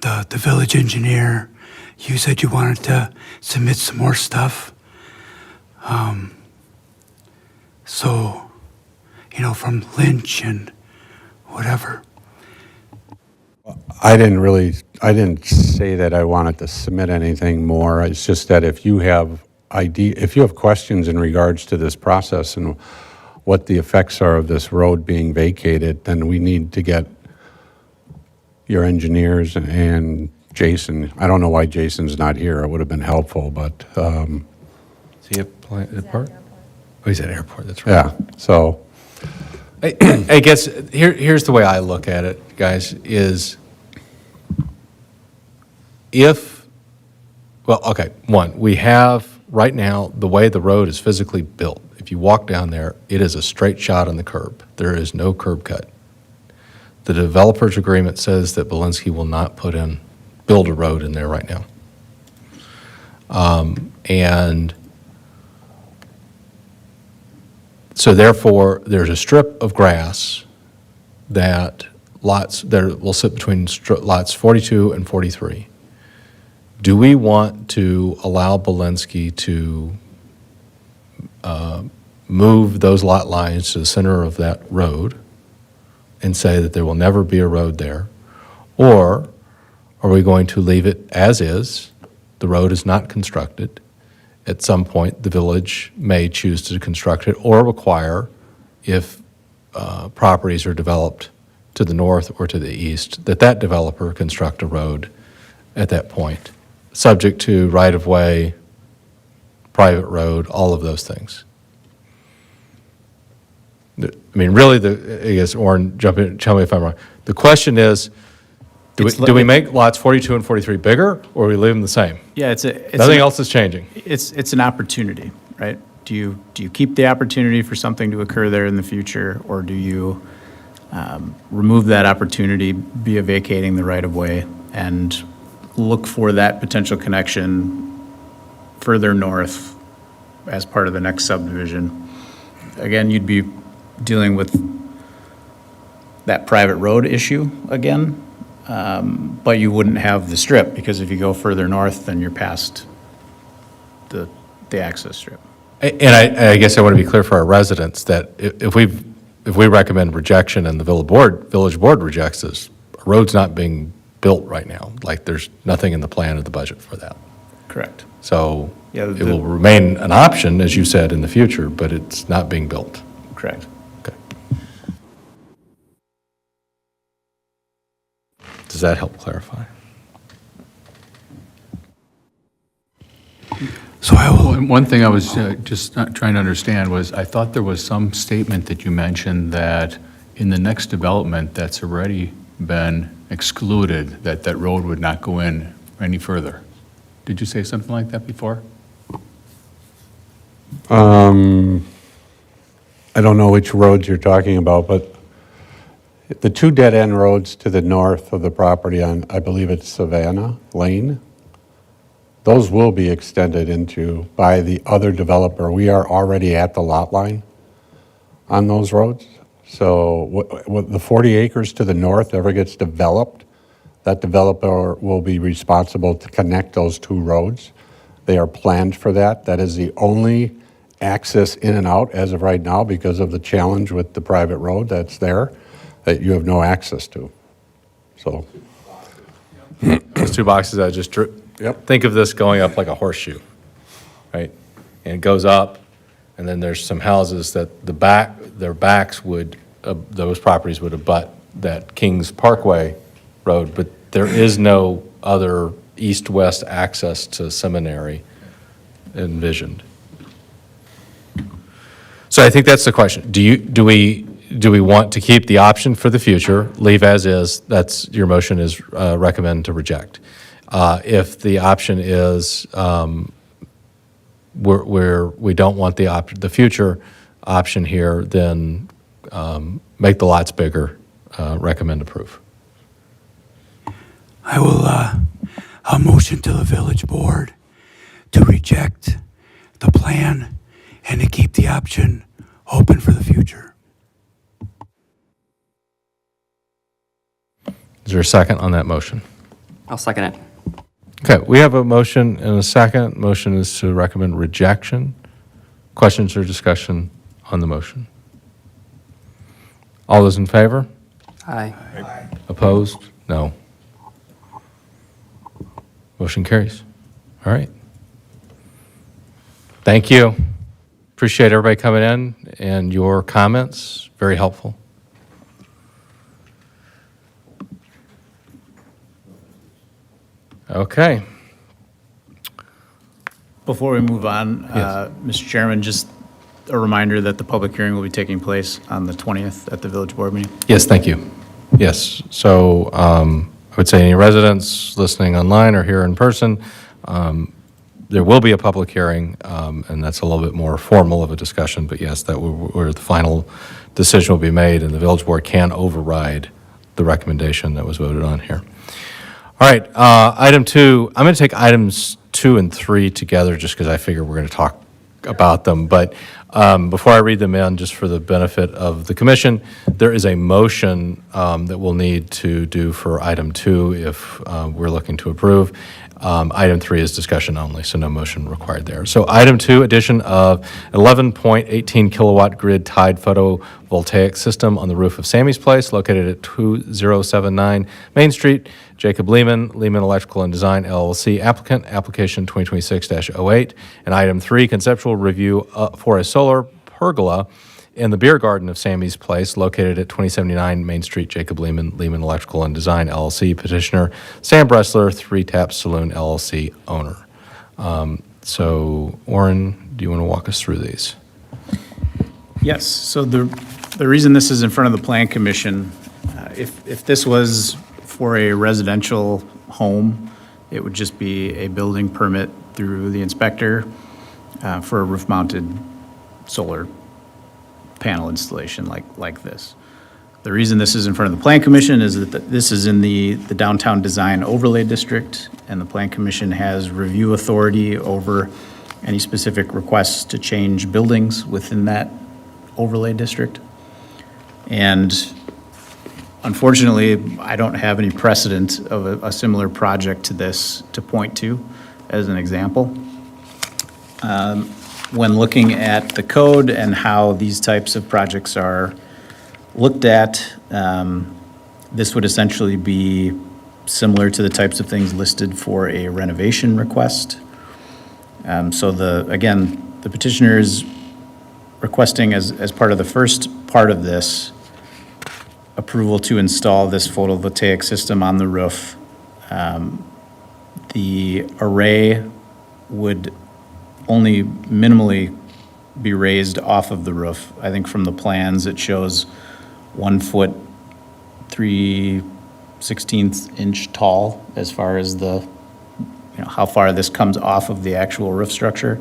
The village engineer, you said you wanted to submit some more stuff. So, from Lynch and whatever. I didn't say that I wanted to submit anything more. It's just that if you have questions in regards to this process and what the effects are of this road being vacated, then we need to get your engineers and Jason. I don't know why Jason's not here. It would have been helpful, but, Is he at airport? Oh, he's at airport, that's right. yeah, so, I guess, here's the way I look at it, guys, is we have, right now, the way the road is physically built, if you walk down there, it is a straight shot on the curb. There is no curb cut. The developer's agreement says that Belinsky will not build a road in there right now. And so therefore, there's a strip of grass that will sit between lots 42 and 43. Do we want to allow Belinsky to move those lot lines to the center of that road and say that there will never be a road there? Or are we going to leave it as is? The road is not constructed. At some point, the village may choose to construct it or require, if properties are developed to the north or to the east, that developer construct a road at that point, subject to right-of-way, private road, all of those things. I mean, really, I guess, Orrin, jump in, tell me if I'm wrong. The question is, do we make lots 42 and 43 bigger, or we leave them the same? Yeah, Nothing else is changing. It's an opportunity, right? Do you keep the opportunity for something to occur there in the future, or do you remove that opportunity via vacating the right-of-way and look for that potential connection further north as part of the next subdivision? Again, you'd be dealing with that private road issue again, but you wouldn't have the strip, because if you go further north, then you're past the access strip. And I guess I want to be clear for our residents that if we recommend rejection and the village board rejects this, a road's not being built right now. Like, there's nothing in the plan or the budget for that. Correct. So Yeah, it will remain an option, as you said, in the future, but it's not being built. Correct. Okay. Does that help clarify? So I will, One thing I was just not trying to understand was, I thought there was some statement that you mentioned that in the next development that's already been excluded, that road would not go in any further. Did you say something like that before? I don't know which roads you're talking about, but the two dead-end roads to the north of the property on, I believe it's Savannah Lane, those will be extended into by the other developer. We are already at the lot line on those roads. So what the 40 acres to the north ever gets developed, that developer will be responsible to connect those two roads. They are planned for that. That is the only access in and out as of right now, because of the challenge with the private road that's there, that you have no access to. So, Those two boxes I just drew. Yep. Think of this going up like a horseshoe, right? And it goes up, and then there's some houses that their backs would, those properties would abut that Kings Parkway Road, but there is no other east-west access to Seminary envisioned. So I think that's the question. Do we want to keep the option for the future, leave as is? That's, your motion is recommend to reject. If the option is we don't want the future option here, then make the lots bigger, recommend approve. I will, I'll motion to the village board to reject the plan and to keep the option open for the future. Is there a second on that motion? I'll second it. Okay, we have a motion and a second. Motion is to recommend rejection. Questions or discussion on the motion? All those in favor? Aye. Opposed? No. Motion carries. All right. Thank you. Appreciate everybody coming in and your comments. Very helpful. Okay. Before we move on, Mr. Chairman, just a reminder that the public hearing will be taking place on the 20th at the village board meeting. Yes, thank you. Yes, so I would say any residents listening online or here in person, there will be a public hearing, and that's a little bit more formal of a discussion, but yes, that where the final decision will be made, and the village board can override the recommendation that was voted on here. All right, item 2, I'm going to take items 2 and 3 together just because I figure we're going to talk about them. But before I read them in, just for the benefit of the commission, there is a motion that we'll need to do for item 2 if we're looking to approve. Item 3 is discussion only, so no motion required there. So item 2, addition of 11.18 kilowatt grid tied photovoltaic system on the roof of Sammy's Place, located at 2079 Main Street. Jacob Lehman, Lehman Electrical and Design LLC applicant, application 2026-08. And item 3, conceptual review for a solar pergola in the beer garden of Sammy's Place, located at 2079 Main Street. Jacob Lehman, Lehman Electrical and Design LLC, petitioner Sam Bressler, 3 Tap Saloon LLC owner. So, Warren, do you want to walk us through these? Yes, so the reason this is in front of the Plan Commission, if this was for a residential home, it would just be a building permit through the inspector for a roof-mounted solar panel installation like this. The reason this is in front of the Plan Commission is that this is in the Downtown Design Overlay District, and the Plan Commission has review authority over any specific requests to change buildings within that overlay district. And unfortunately, I don't have any precedent of a similar project to this to point to as an example. When looking at the code and how these types of projects are looked at, this would essentially be similar to the types of things listed for a renovation request. So again, the petitioner is requesting as part of the first part of this, approval to install this photovoltaic system on the roof. The array would only minimally be raised off of the roof. I think from the plans, it shows 1 foot 3/16 inch tall as far as how far this comes off of the actual roof structure.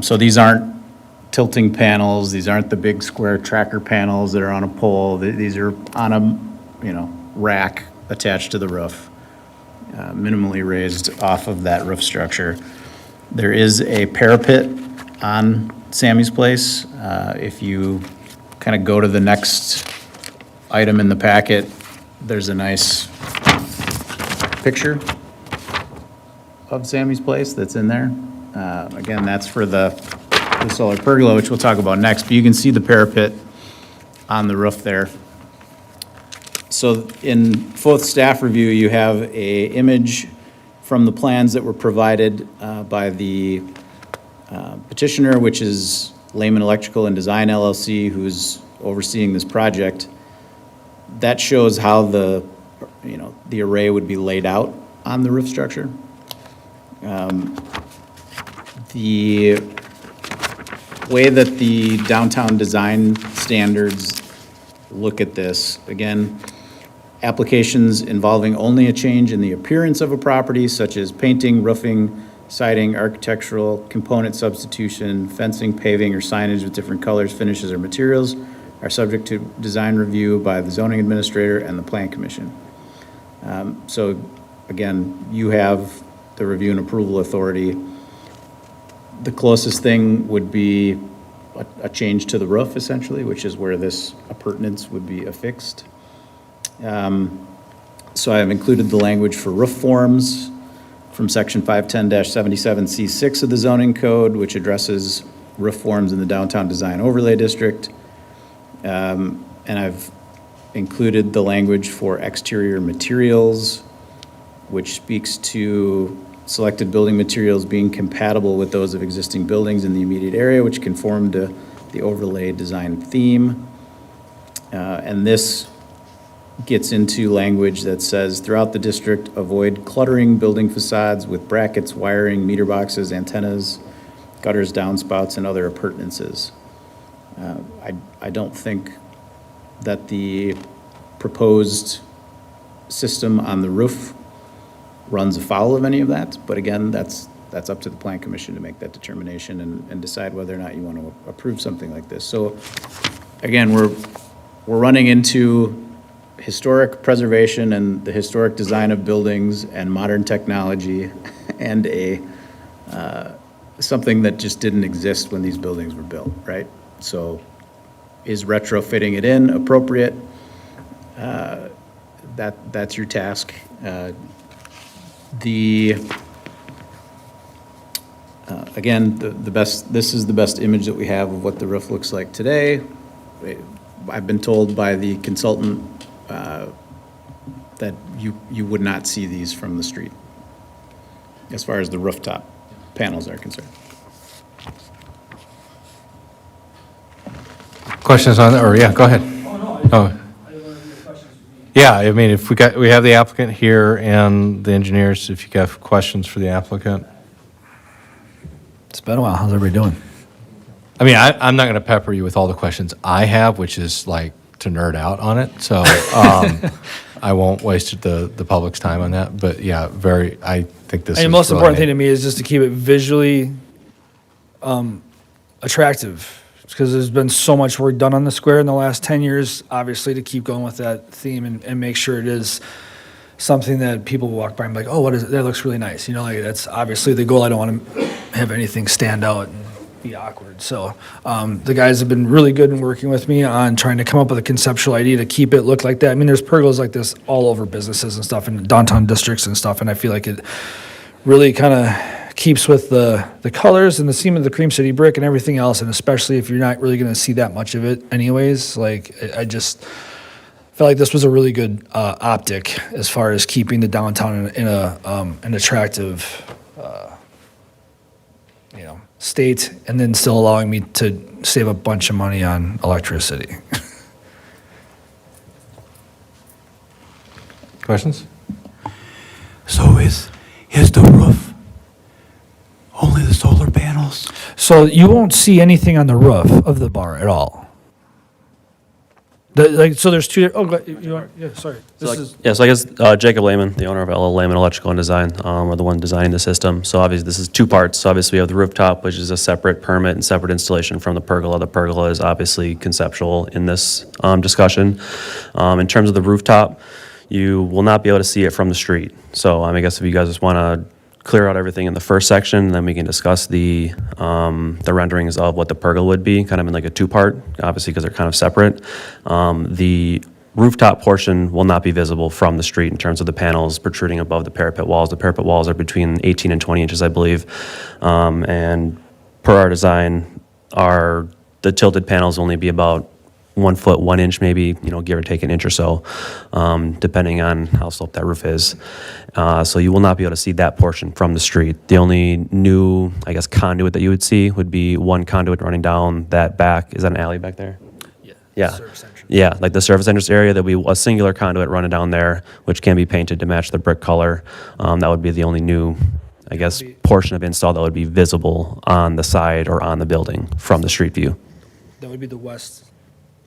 So these aren't tilting panels, these aren't the big square tracker panels that are on a pole. These are on a, rack attached to the roof, minimally raised off of that roof structure. There is a parapet on Sammy's Place. If you kind of go to the next item in the packet, there's a nice picture of Sammy's Place that's in there. Again, that's for the solar pergola, which we'll talk about next, but you can see the parapet on the roof there. So in both staff review, you have an image from the plans that were provided by the petitioner, which is Lehman Electrical and Design LLC, who's overseeing this project. That shows how the array would be laid out on the roof structure. The way that the downtown design standards look at this, again, applications involving only a change in the appearance of a property, such as painting, roofing, siding, architectural component substitution, fencing, paving, or signage with different colors, finishes, or materials, are subject to design review by the zoning administrator and the plan commission. So again, you have the review and approval authority. The closest thing would be a change to the roof, essentially, which is where this appurtenance would be affixed. So I have included the language for roof forms from section 510-77C6 of the zoning code, which addresses roof forms in the downtown design overlay district. And I've included the language for exterior materials, which speaks to selected building materials being compatible with those of existing buildings in the immediate area, which conform to the overlay design theme. And this gets into language that says, throughout the district, avoid cluttering building facades with brackets, wiring, meter boxes, antennas, gutters, downspouts, and other appurtenances. I don't think that the proposed system on the roof runs afoul of any of that, but again, that's up to the plan commission to make that determination and decide whether or not you want to approve something like this. So again, we're running into historic preservation and the historic design of buildings and modern technology and something that just didn't exist when these buildings were built, right? So is retrofitting it in appropriate? That's your task. Again, this is the best image that we have of what the roof looks like today. I've been told by the consultant that you would not see these from the street, as far as the rooftop panels are concerned. Questions on, or, yeah, go ahead. Oh, no, Oh, I didn't want to hear questions from me. yeah, I mean, if we have the applicant here and the engineers, if you have questions for the applicant. It's been a while. How's everybody doing? I mean, I'm not going to pepper you with all the questions I have, which is like to nerd out on it. So I won't waste the public's time on that. But yeah, I think this is And the most really important thing neat. to me is just to keep it visually attractive, because there's been so much work done on the square in the last 10 years, obviously, to keep going with that theme and make sure it is something that people walk by and be like, oh, what is it? That looks really nice. You know, like that's obviously the goal. I don't want to have anything stand out and be awkward. So the guys have been really good in working with me on trying to come up with a conceptual idea to keep it look like that. I mean, there's pergolas like this all over businesses and stuff in downtown districts and stuff, and I feel like it really kind of keeps with the colors and the seam of the Cream City brick and everything else, and especially if you're not really going to see that much of it anyways. Like, I just felt like this was a really good optic as far as keeping the downtown in an attractive state, and then still allowing me to save a bunch of money on electricity. Questions? So is the roof only the solar panels? So you won't see anything on the roof of the bar at all. So there's two. Oh, sorry. So I guess Jacob Lehman, the owner of LL Lehman Electrical and Design, are the one designing the system. So obviously this is two parts. So obviously we have the rooftop, which is a separate permit and separate installation from the pergola. The pergola is obviously conceptual in this discussion. In terms of the rooftop, you will not be able to see it from the street. So I guess if you guys just want to clear out everything in the first section, then we can discuss the renderings of what the pergola would be, kind of in like a two-part, obviously because they're kind of separate. The rooftop portion will not be visible from the street in terms of the panels protruding above the parapet walls. The parapet walls are between 18 and 20 inches, I believe. And per our design, the tilted panels only be about 1 foot, 1 inch, maybe, give or take an inch or so, depending on how sloped that roof is. So you will not be able to see that portion from the street. The only new, I guess, conduit that you would see would be one conduit running down that back. Is that an alley back there? Yeah. Service entrance. Yeah, like the service entrance area, there'll be a singular conduit running down there, which can be painted to match the brick color. That would be the only new, I guess, portion of install that would be visible on the side or on the building from the street view. That would be the west.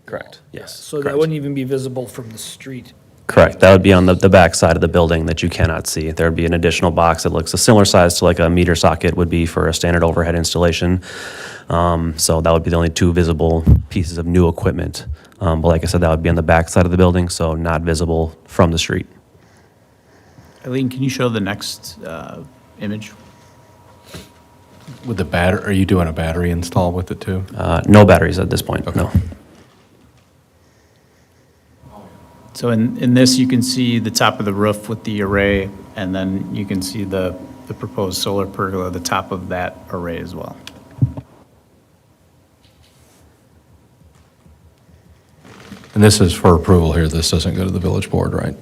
Correct. Yes. So correct. that wouldn't even be visible from the street Correct. That would be on the back side of the building that you cannot see. There would be an additional box that looks a similar size to like a meter socket would be for a standard overhead installation. So that would be the only two visible pieces of new equipment. But like I said, that would be on the back side of the building, so not visible from the street. Eileen, can you show the next image? With the battery, are you doing a battery install with it too? No batteries at this point, no. So in this, you can see the top of the roof with the array, and then you can see the proposed solar pergola, the top of that array as well. And this is for approval here. This doesn't go to the village board, right?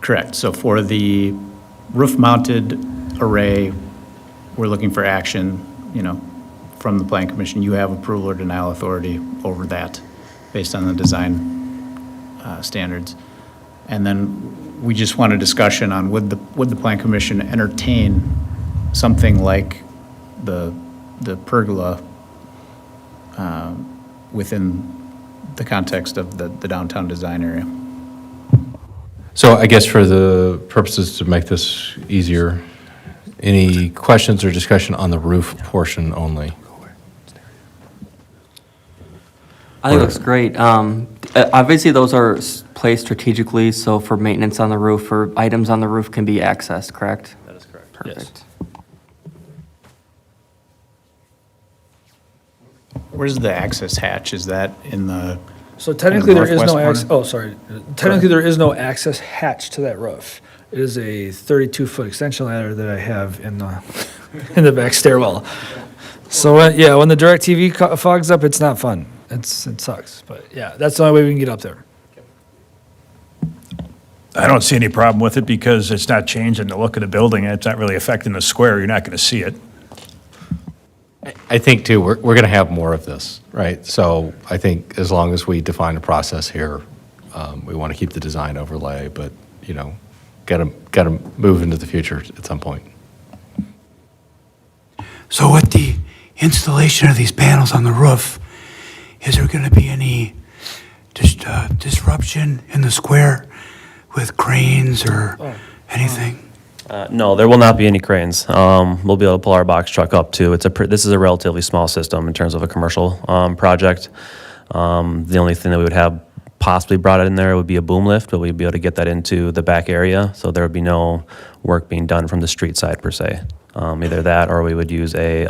Correct. So for the roof-mounted array, we're looking for action, from the Plan Commission. You have approval or denial authority over that based on the design standards. And then we just want a discussion on would the Plan Commission entertain something like the pergola within the context of the downtown design area? So I guess for the purposes to make this easier, any questions or discussion on the roof portion only? I think it looks great. Obviously, those are placed strategically, so for maintenance on the roof or items on the roof can be accessed, correct? That is correct. Perfect. Where's the access hatch? Is that in the? So technically, there is no northwest access, corner? Technically, there is no access hatch to that roof. It is a 32-foot extension ladder that I have in the back stairwell. So, when the DirecTV fogs up, it's not fun. It sucks, but yeah, that's the only way we can get up there. I don't see any problem with it because it's not changing the look of the building. It's not really affecting the square. You're not going to see it. I think too, we're going to have more of this, right? So I think as long as we define a process here, we want to keep the design overlay, but, got to move into the future at some point. So with the installation of these panels on the roof, is there going to be any disruption in the square with cranes or anything? No, there will not be any cranes. We'll be able to pull our box truck up too. This is a relatively small system in terms of a commercial project. The only thing that we would have possibly brought in there would be a boom lift, but we'd be able to get that into the back area, so there would be no work being done from the street side per se. Either that, or we would use a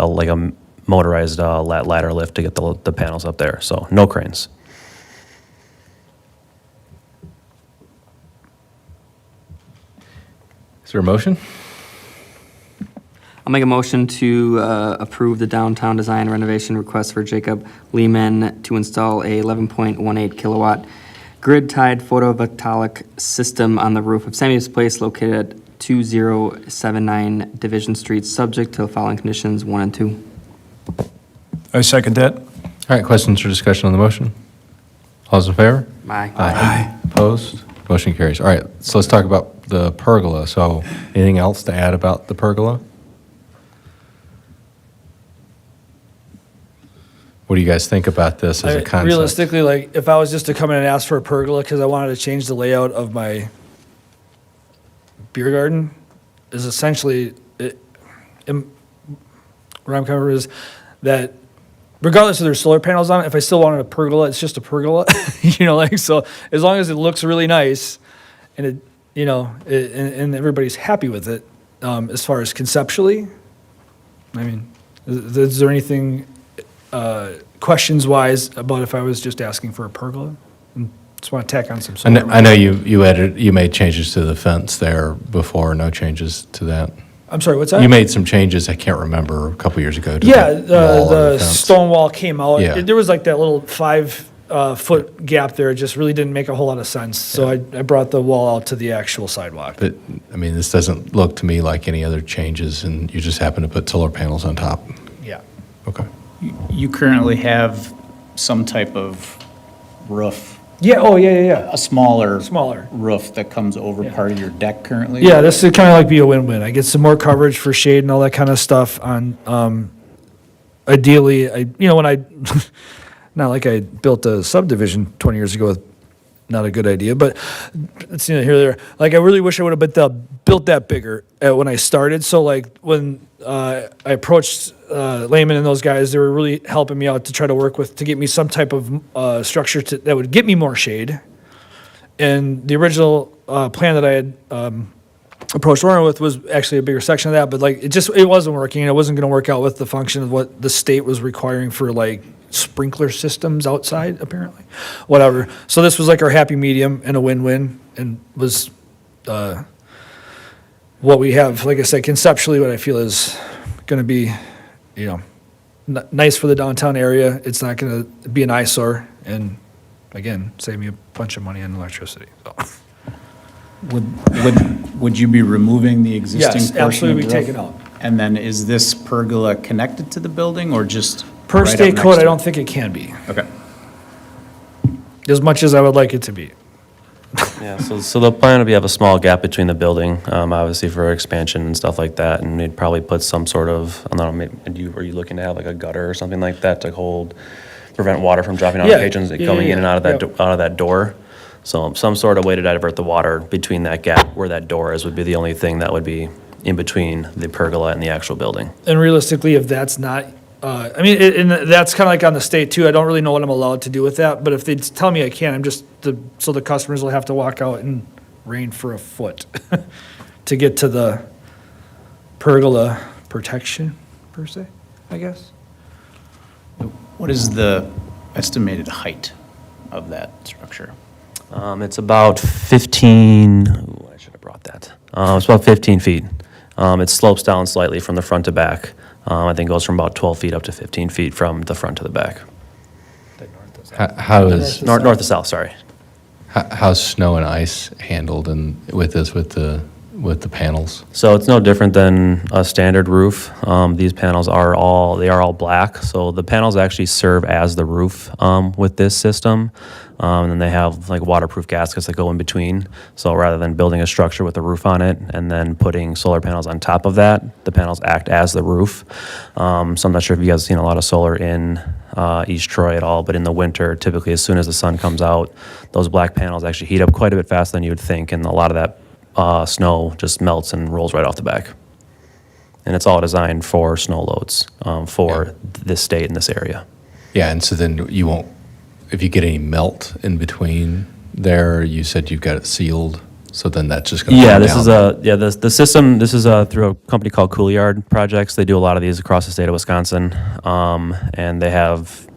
motorized ladder lift to get the panels up there. So no cranes. Is there a motion? I'll make a motion to approve the downtown design renovation request for Jacob Lehman to install a 11.18 kilowatt grid-tied photovoltaic system on the roof of Samuel's Place located at 2079 Division Street, subject to the following conditions 1 and 2. I second that. All right, questions or discussion on the motion? All those in favor? Aye. Aye. Opposed? Motion carries. All right, so let's talk about the pergola. So anything else to add about the pergola? What do you guys think about this as a concept? Realistically, if I was just to come in and ask for a pergola because I wanted to change the layout of my beer garden, is essentially, where I'm coming from is that regardless if there's solar panels on it, if I still wanted a pergola, it's just a pergola, so as long as it looks really nice and and everybody's happy with it, as far as conceptually, I mean, is there anything questions-wise about if I was just asking for a pergola? And just want to tack on some solar. I know you made changes to the fence there before, no changes to that. I'm sorry, what's that? You made some changes, I can't remember, a couple years ago. To Yeah, the wall or the fence. stone wall came out. Yeah. There was that little 5-foot gap there. It just really didn't make a whole lot of sense. So I brought the wall out to the actual sidewalk. But, I mean, this doesn't look to me like any other changes, and you just happen to put solar panels on top. Yeah. Okay. You currently have some type of roof, Yeah, oh, yeah. a smaller Smaller. roof that comes over part of your deck currently? Yeah, this would kind of be a win-win. I get some more coverage for shade and all that kind of stuff on, ideally, when I, not like I built a subdivision 20 years ago with not a good idea, but it's neither here nor there. Like, I really wish I would have built that bigger when I started. So like when I approached Lehman and those guys, they were really helping me out to try to work with, to get me some type of structure that would get me more shade. And the original plan that I had approached Lauren with was actually a bigger section of that, but like it wasn't working. It wasn't going to work out with the function of what the state was requiring for like sprinkler systems outside, apparently. Whatever. So this was like our happy medium and a win-win, and was what we have. Like I said, conceptually, what I feel is going to be, nice for the downtown area. It's not going to be an eyesore, and again, save me a bunch of money on electricity. So. Would you be removing the existing Yes, portion of absolutely, the we take roof? it out. And then is this pergola connected to the building or just? Per right up state next code, to I it? don't think it can be, Okay. as much as I would like it to be. Yeah, so the plan would be have a small gap between the building, obviously for expansion and stuff like that, and we'd probably put some sort of, I don't know, were you looking to have like a gutter or something like that to prevent water from dropping on Yeah, patrons yeah, coming in and out of that, yeah. out of that door? So some sort of way to divert the water between that gap where that door is would be the only thing that would be in between the pergola and the actual building. And realistically, if that's not, and that's kind of like on the state too. I don't really know what I'm allowed to do with that, but if they tell me I can, so the customers will have to walk out and rain for a foot to get to the pergola protection, per se, I guess. What is the estimated height of that structure? It's about 15, I should have brought that. It's about 15 feet. It slopes down slightly from the front to back. I think it goes from about 12 feet up to 15 feet from the front to the back. How's North to south, sorry. snow and ice handled with the panels? So it's no different than a standard roof. These panels are all black. So the panels actually serve as the roof with this system. And then they have like waterproof gaskets that go in between. So rather than building a structure with a roof on it and then putting solar panels on top of that, the panels act as the roof. So I'm not sure if you guys have seen a lot of solar in East Troy at all, but in the winter, typically as soon as the sun comes out, those black panels actually heat up quite a bit faster than you would think, and a lot of that snow just melts and rolls right off the back. And it's all designed for snow loads for this state and this area. Yeah, and so then you won't, if you get any melt in between there, you said you've got it sealed, so then that's just going to Yeah, come this down. is the system. This is through a company called Couliard Projects. They do a lot of these across the state of Wisconsin, and they have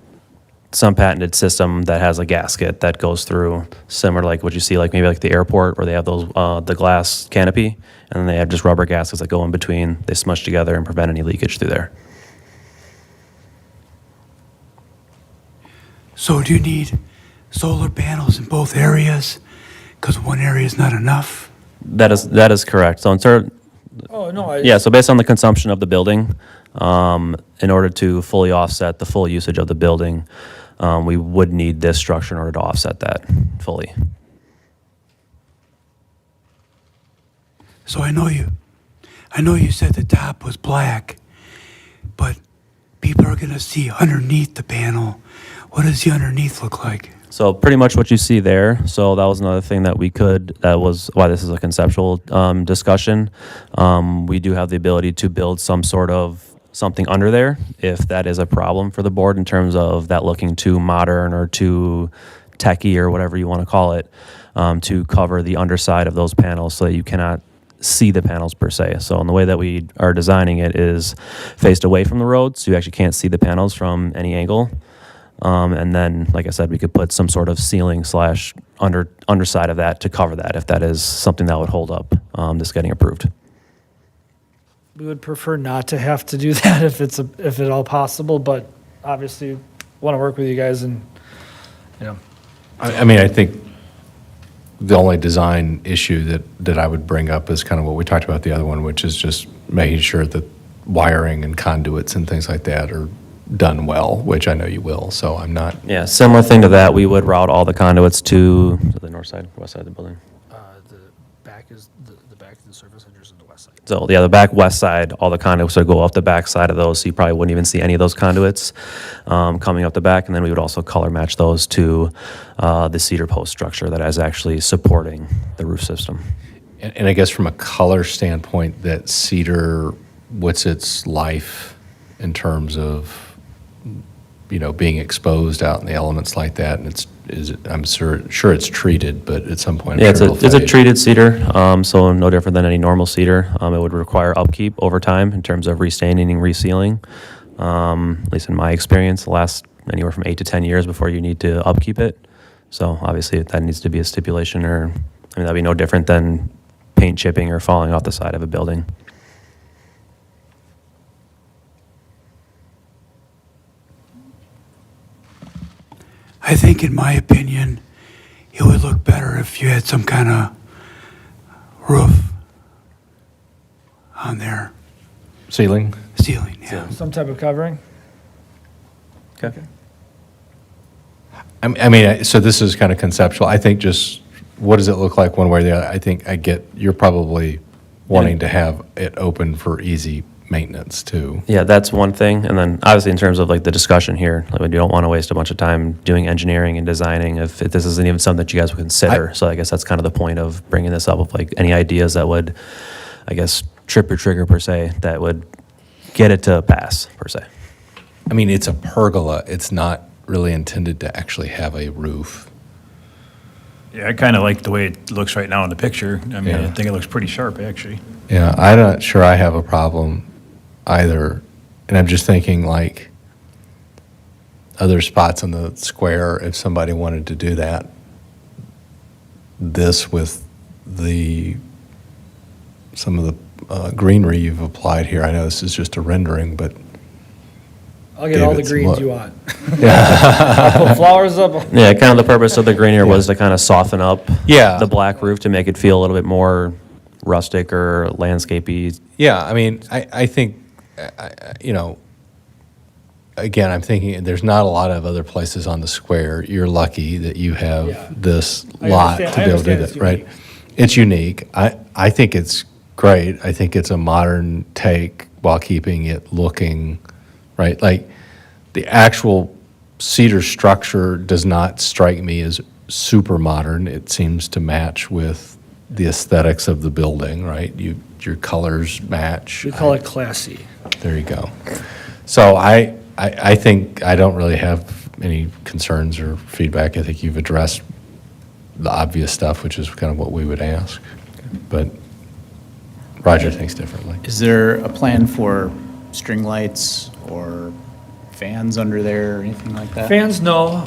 some patented system that has a gasket that goes through, similar to like what you see, like maybe like the airport, where they have those the glass canopy, and then they have just rubber gaskets that go in between. They smush together and prevent any leakage through there. So do you need solar panels in both areas? Because one area is not enough? That is correct. So in turn, Oh, no, yeah, so based on the consumption of the building, in order to fully offset the full usage of the building, we would need this structure in order to offset that fully. So I know you said the top was black, but people are gonna see underneath the panel. What does the underneath look like? So pretty much what you see there. So that was another thing that that was why this is a conceptual discussion. We do have the ability to build some sort of something under there if that is a problem for the board in terms of that looking too modern or too techy or whatever you want to call it, to cover the underside of those panels so that you cannot see the panels per se. So in the way that we are designing it is faced away from the road, so you actually can't see the panels from any angle. And then, like I said, we could put some sort of ceiling / underside of that to cover that if that is something that would hold up this getting approved. We would prefer not to have to do that if at all possible, but obviously want to work with you guys and, I mean, I think the only design issue that I would bring up is kind of what we talked about the other one, which is just making sure that wiring and conduits and things like that are done well, which I know you will, so I'm not. Yeah, similar thing to that, we would route all the conduits to the north side, west side of the building. the back is, the back of the service enters in the west side. So, yeah, the back west side, all the conduits would go off the back side of those, so you probably wouldn't even see any of those conduits coming up the back, and then we would also color match those to the cedar post structure that is actually supporting the roof system. And I guess from a color standpoint, that cedar, what's its life in terms of, being exposed out in the elements like that? And I'm sure it's treated, but at some point, Yeah, I'm sure it's a treated cedar, so no different than any normal cedar. It would require upkeep over time in terms of restaining and resealing. At least in my experience, the last anywhere from 8 to 10 years before you need to upkeep it. So obviously that needs to be a stipulation, that'd be no different than paint chipping or falling off the side of a building. I think, in my opinion, it would look better if you had some kind of roof on their Ceiling? ceiling, yeah. Some type of covering? Okay. So this is kind of conceptual. I think just, what does it look like one way or the other? I think you're probably wanting to have it open for easy maintenance too. Yeah, that's one thing. And then obviously in terms of like the discussion here, we don't want to waste a bunch of time doing engineering and designing if this isn't even something that you guys would consider. So I guess that's kind of the point of bringing this up, of like any ideas that would, I guess, trip your trigger per se, that would get it to pass per se. It's a pergola. It's not really intended to actually have a roof. Yeah, I kind of like the way it looks right now in the picture. I Yeah. think it looks pretty sharp, actually. Yeah, I'm not sure I have a problem either. And I'm just thinking like other spots on the square, if somebody wanted to do that, this with some of the greenery you've applied here. I know this is just a rendering, but I'll get all the David's greens look. you want. I'll put flowers up. Yeah, kind of the purpose of the greeneer was to kind of soften up Yeah. the black roof to make it feel a little bit more rustic or landscapey. yeah, I think, again, I'm thinking there's not a lot of other places on the square. You're lucky that you have Yeah. this I lot to understand- be I able to do understand that, it's right? unique. It's unique. I think it's great. I think it's a modern take while keeping it looking, right? Like the actual cedar structure does not strike me as super modern. It seems to match with the aesthetics of the building, right? Your colors match. We call it classy. There you go. So I think I don't really have any concerns or feedback. I think you've addressed the obvious stuff, which is kind of what we would ask. But Roger thinks differently. Is there a plan for string lights or fans under there or anything like that? Fans, no.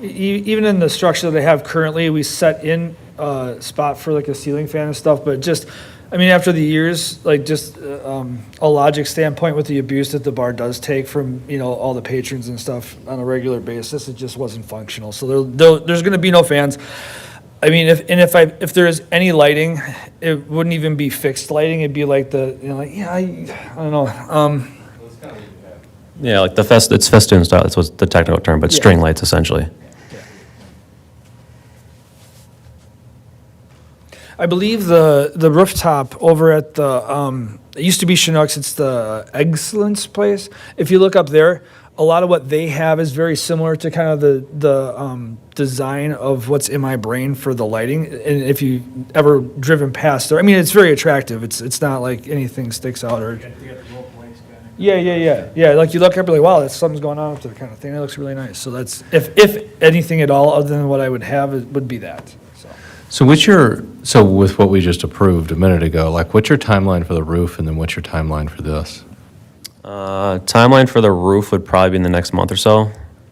Even in the structure that they have currently, we set in a spot for like a ceiling fan and stuff, but just, after the years, like just a logic standpoint with the abuse that the bar does take from, all the patrons and stuff on a regular basis, it just wasn't functional. So there's going to be no fans. If there is any lighting, it wouldn't even be fixed lighting. It'd be like I don't know. Yeah, like it's festoon style, that's what's the technical term, but Yeah. string lights essentially. I believe the rooftop over at the, it used to be Chinooks, it's the Excellence Place. If you look up there, a lot of what they have is very similar to kind of the design of what's in my brain for the lighting. And if you ever driven past there, it's very attractive. It's not like anything sticks out or. Yeah. Like you look up, you're like, wow, that's something's going on up there kind of thing. That looks really nice. So that's, if anything at all, other than what I would have, it would be that, so. So with what we just approved a minute ago, like what's your timeline for the roof and then what's your timeline for this? Timeline for the roof would probably be in the next month or so.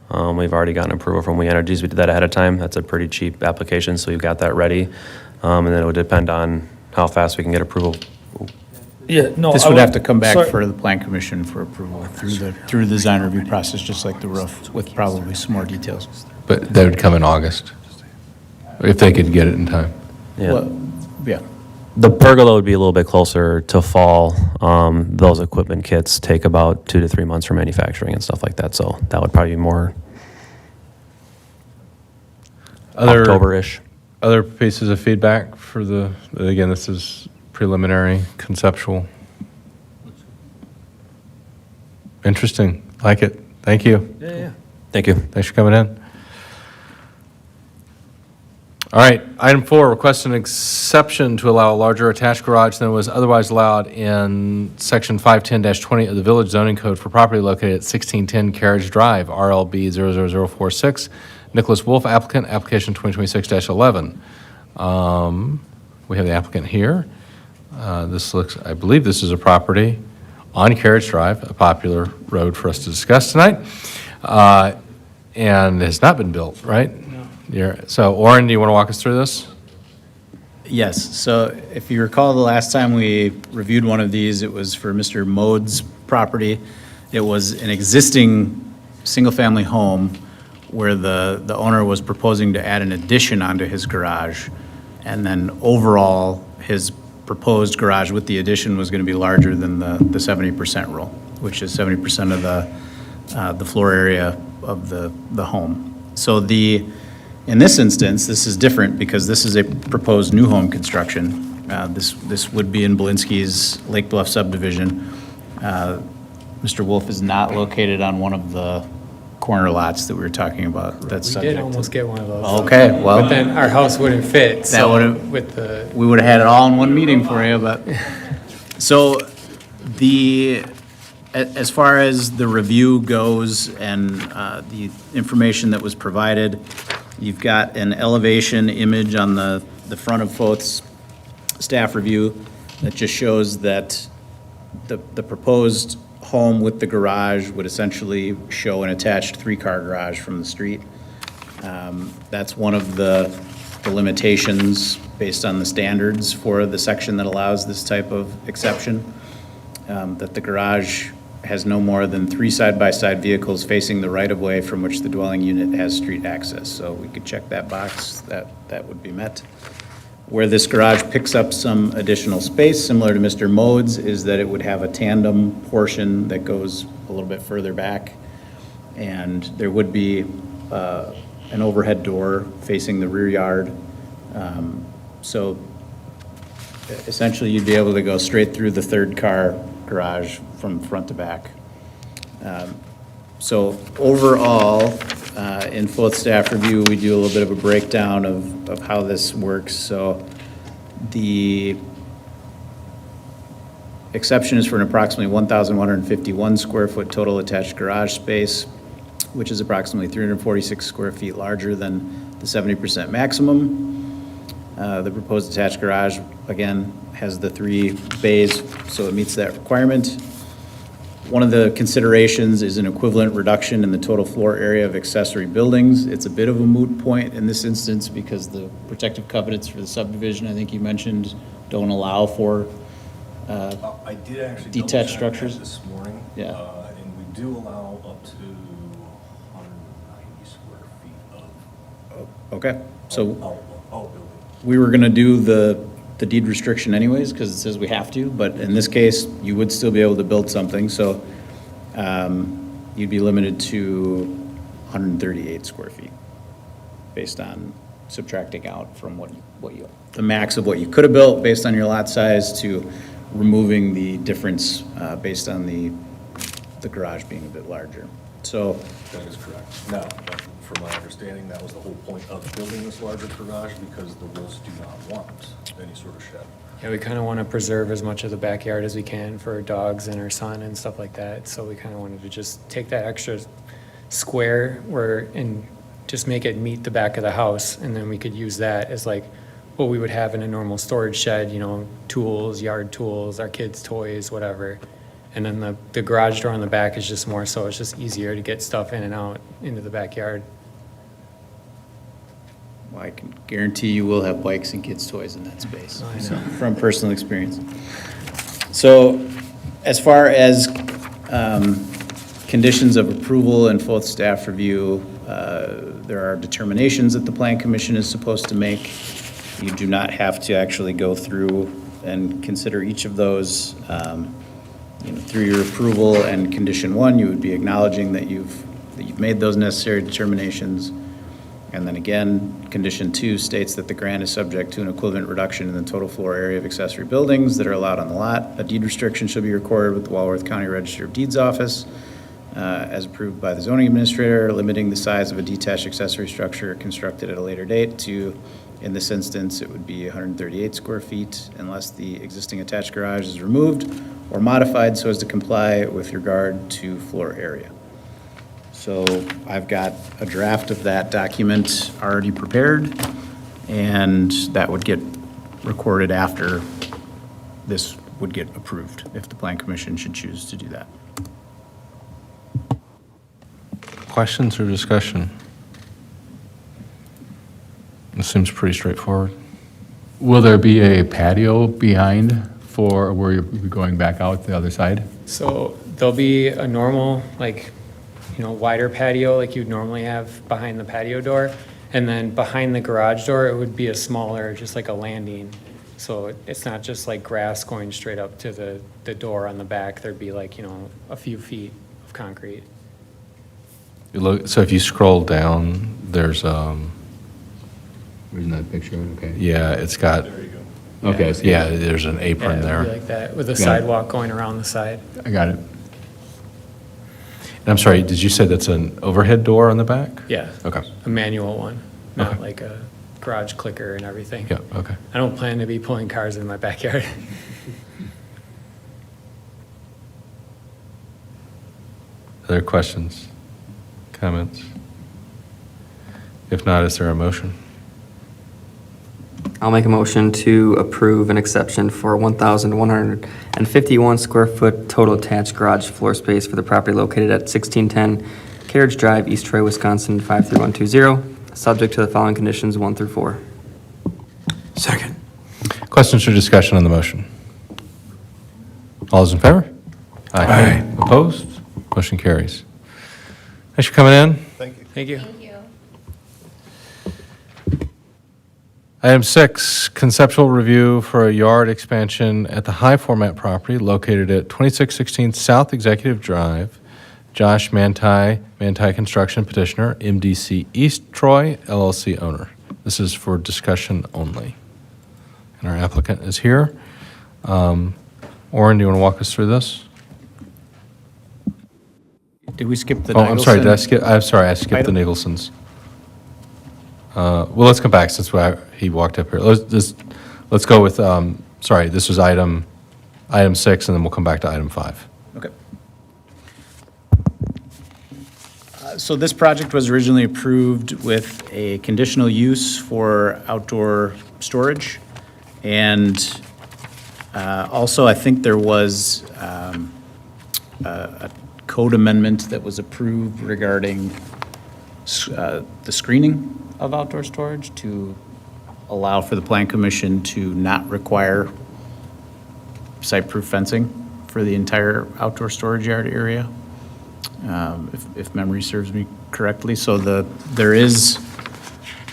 We've already gotten approval from We Energies. We did that ahead of time. That's a pretty cheap application, so we've got that ready. And then it would depend on how fast we can get approval. Yeah, no. This I would have to come back sorry. for the plan commission for approval through the design review process, just like the roof, with probably some more details. But that would come in August, if they could get it in time. Yeah. Well, yeah. The pergola would be a little bit closer to fall. Those equipment kits take about 2 to 3 months for manufacturing and stuff like that, so that would probably be more October-ish. Other pieces of feedback for again, this is preliminary, conceptual. Interesting. Like it. Thank you. Yeah. Thank you. Thanks for coming in. All right, item 4, request an exception to allow a larger attached garage than was otherwise allowed in section 510-20 of the Village Zoning Code for property located at 1610 Carriage Drive, RLB 00046. Nicholas Wolf, applicant, application 2026-11. We have the applicant here. I believe this is a property on Carriage Drive, a popular road for us to discuss tonight, and has not been built, right? So, Oren, do you want to walk us through this? Yes, so if you recall, the last time we reviewed one of these, it was for Mr. Mode's property. It was an existing single-family home where the owner was proposing to add an addition onto his garage. And then overall, his proposed garage with the addition was going to be larger than the 70% rule, which is 70% of the floor area of the home. So in this instance, this is different because this is a proposed new home construction. This would be in Belinsky's Lake Bluff subdivision. Mr. Wolf is not located on one of the corner lots that we were talking about. That's We subject did to- almost get one of those. Okay, well. But then our house wouldn't fit, That so would've- with the, We would have had it all in one meeting for you, but, so as far as the review goes and the information that was provided, you've got an elevation image on the front of Foth's staff review that just shows that the proposed home with the garage would essentially show an attached three-car garage from the street. That's one of the limitations based on the standards for the section that allows this type of exception, that the garage has no more than 3 side-by-side vehicles facing the right-of-way from which the dwelling unit has street access. So we could check that box, that would be met. Where this garage picks up some additional space, similar to Mr. Mode's, is that it would have a tandem portion that goes a little bit further back. And there would be an overhead door facing the rear yard. So essentially, you'd be able to go straight through the third car garage from front to back. So overall, in Foth staff review, we do a little bit of a breakdown of how this works. So the exception is for an approximately 1,151 square foot total attached garage space, which is approximately 346 square feet larger than the 70% maximum. The proposed attached garage, again, has the 3 bays, so it meets that requirement. One of the considerations is an equivalent reduction in the total floor area of accessory buildings. It's a bit of a moot point in this instance because the protective covenants for the subdivision, I think you mentioned, don't allow for I did actually detached double check structures. that this morning. Yeah. And we do allow up to 190 square feet of Okay, so outbuilding. we were gonna do the deed restriction anyways, because it says we have to, but in this case, you would still be able to build something, so you'd be limited to 138 square feet, based on subtracting out from the max of what you could have built based on your lot size to removing the difference based on the garage being a bit larger. So, That is correct. Now, from my understanding, that was the whole point of building this larger garage because the Wolves do not want any sort of shed. yeah, we kind of want to preserve as much of the backyard as we can for dogs and our son and stuff like that. So we kind of wanted to just take that extra square and just make it meet the back of the house. And then we could use that as like what we would have in a normal storage shed, tools, yard tools, our kids' toys, whatever. And then the garage door on the back is just more so it's just easier to get stuff in and out into the backyard. well, I can guarantee you will have bikes and kids' toys in that space, I so, know. from personal experience. So, as far as conditions of approval and Foth staff review, there are determinations that the Plan Commission is supposed to make. You do not have to actually go through and consider each of those. Through your approval and condition 1, you would be acknowledging that you've made those necessary determinations. And then again, condition 2 states that the grant is subject to an equivalent reduction in the total floor area of accessory buildings that are allowed on the lot. A deed restriction shall be recorded with the Walworth County Register of Deeds Office as approved by the zoning administrator, limiting the size of a detached accessory structure constructed at a later date to, in this instance, it would be 138 square feet unless the existing attached garage is removed or modified so as to comply with regard to floor area. So I've got a draft of that document already prepared, and that would get recorded after this would get approved, if the Plan Commission should choose to do that. Questions or discussion? It seems pretty straightforward. Will there be a patio behind for where you're going back out the other side? So there'll be a normal, like, wider patio like you'd normally have behind the patio door. And then behind the garage door, it would be a smaller, just like a landing. So it's not just like grass going straight up to the door on the back. There'd be like, a few feet of concrete. So if you scroll down, there's, Isn't that picture? Okay. yeah, it's got, Okay. so yeah, there's an Yeah, apron it would there. be like that, with a it. sidewalk going around the side. I got it. And I'm sorry, did you say that's an overhead door on the back? Yeah. Okay. A manual one, not Okay. like a garage clicker and everything. Yeah, okay. I don't plan to be pulling cars in my backyard. Other questions, comments? If not, is there a motion? I'll make a motion to approve an exception for 1,151 square foot total attached garage floor space for the property located at 1610 Carriage Drive, East Troy, Wisconsin, 53120, subject to the following conditions 1 through 4. Second. Questions or discussion on the motion? All those in favor? Aye. Opposed? Motion carries. Thanks for coming in. Thank you. Item 6, conceptual review for a yard expansion at the high format property located at 2616 South Executive Drive. Josh Manti, Manti Construction petitioner, MDC East Troy, LLC owner. This is for discussion only. And our applicant is here. Orin, do you want to walk us through this? Did we skip the Oh, I'm sorry, Nigelson? I'm sorry, I skipped the Item? Nicholsons. Well, let's come back since he walked up here. Let's go with, sorry, this was item 6, and then we'll come back to item 5. Okay. So this project was originally approved with a conditional use for outdoor storage. And also, I think there was a code amendment that was approved regarding the screening of outdoor storage to allow for the Plan Commission to not require site-proof fencing for the entire outdoor storage yard area, if memory serves me correctly. So there is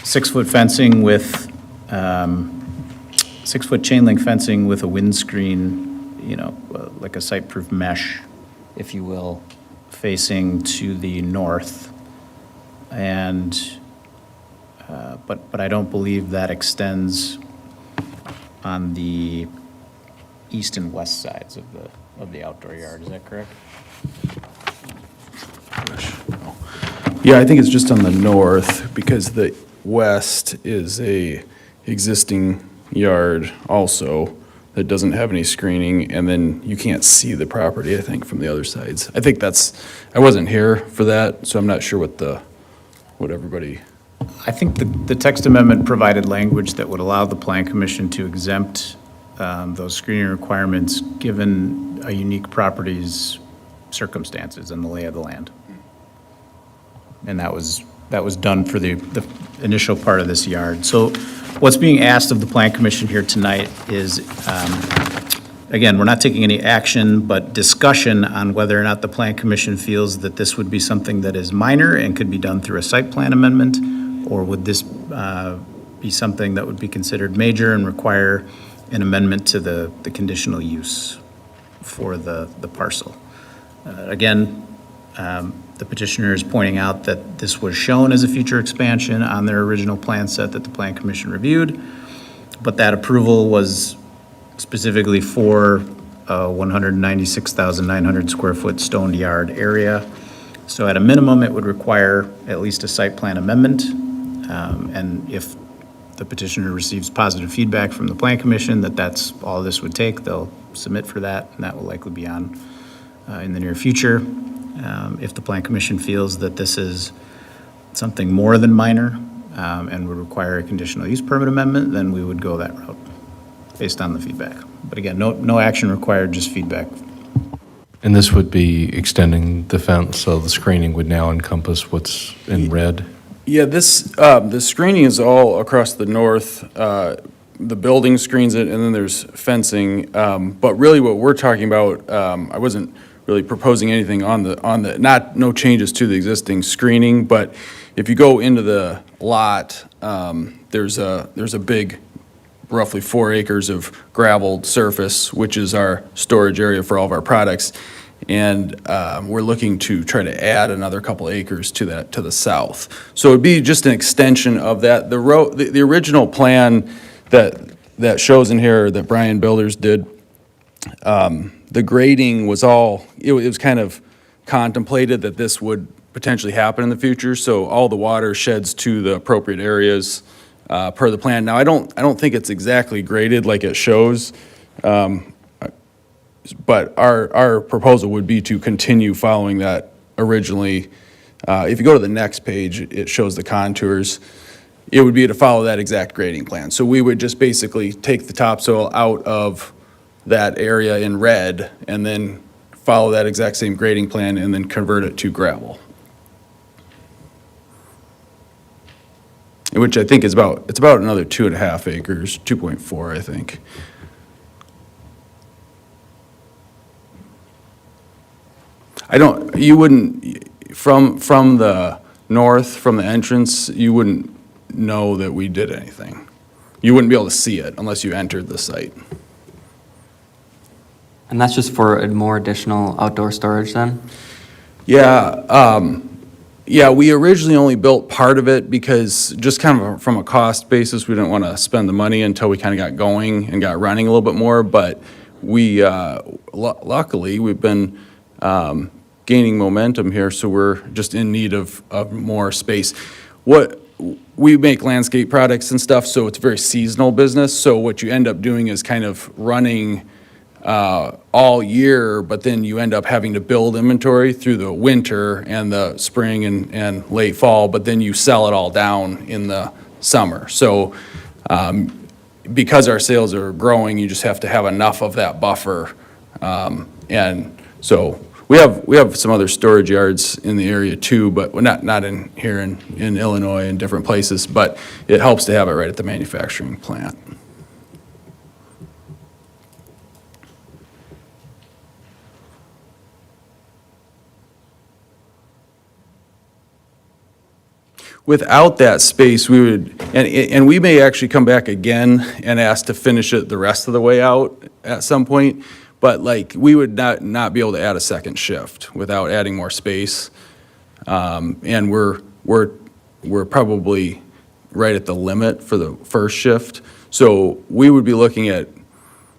6-foot fencing with, 6-foot chain link fencing with a windscreen, like a site-proof mesh, if you will, facing to the north. And, but I don't believe that extends on the east and west sides of the outdoor yard. Is that correct? Yeah, I think it's just on the north, because the west is a existing yard also that doesn't have any screening, and then you can't see the property, I think, from the other sides. I think I wasn't here for that, so I'm not sure what everybody, I think the text amendment provided language that would allow the Plan Commission to exempt those screening requirements given a unique property's circumstances and the lay of the land. And that was done for the initial part of this yard. So what's being asked of the Plan Commission here tonight is, again, we're not taking any action, but discussion on whether or not the Plan Commission feels that this would be something that is minor and could be done through a site plan amendment, or would this be something that would be considered major and require an amendment to the conditional use for the parcel. Again, The petitioner is pointing out that this was shown as a future expansion on their original plan set that the Plan Commission reviewed, but that approval was specifically for a 196,900 square foot stoned yard area. So at a minimum, it would require at least a site plan amendment. And if the petitioner receives positive feedback from the Plan Commission that that's all this would take, they'll submit for that, and that will likely be on in the near future. If the Plan Commission feels that this is something more than minor and would require a conditional use permit amendment, then we would go that route based on the feedback. But again, no action required, just feedback. And this would be extending the fence, so the screening would now encompass what's in red? Yeah, the screening is all across the north. The building screens it, and then there's fencing. But really what we're talking about, I wasn't really proposing anything on the, no changes to the existing screening, but if you go into the lot, there's a big, roughly 4 acres of gravelled surface, which is our storage area for all of our products. And we're looking to try to add another couple acres to that, to the south. So it'd be just an extension of that. The original plan that shows in here that Brian Builders did, the grading was all, it was kind of contemplated that this would potentially happen in the future. So all the water sheds to the appropriate areas per the plan. Now, I don't think it's exactly graded like it shows. But our proposal would be to continue following that originally. If you go to the next page, it shows the contours. It would be to follow that exact grading plan. So we would just basically take the topsoil out of that area in red and then follow that exact same grading plan and then convert it to gravel. Which I think is it's about another 2.5 acres, 2.4, I think. You wouldn't, from the north, from the entrance, you wouldn't know that we did anything. You wouldn't be able to see it unless you entered the site. And that's just for more additional outdoor storage then? Yeah, we originally only built part of it because just kind of from a cost basis, we didn't want to spend the money until we kind of got going and got running a little bit more. But we, luckily, we've been gaining momentum here, so we're just in need of more space. We make landscape products and stuff, so it's a very seasonal business. So what you end up doing is kind of running all year, but then you end up having to build inventory through the winter and the spring and late fall, but then you sell it all down in the summer. So because our sales are growing, you just have to have enough of that buffer. And so we have some other storage yards in the area too, but we're not in here in Illinois and different places, but it helps to have it right at the manufacturing plant. Without that space, we would, and we may actually come back again and ask to finish it the rest of the way out at some point, but like, we would not be able to add a second shift without adding more space. And we're probably right at the limit for the first shift. So we would be looking at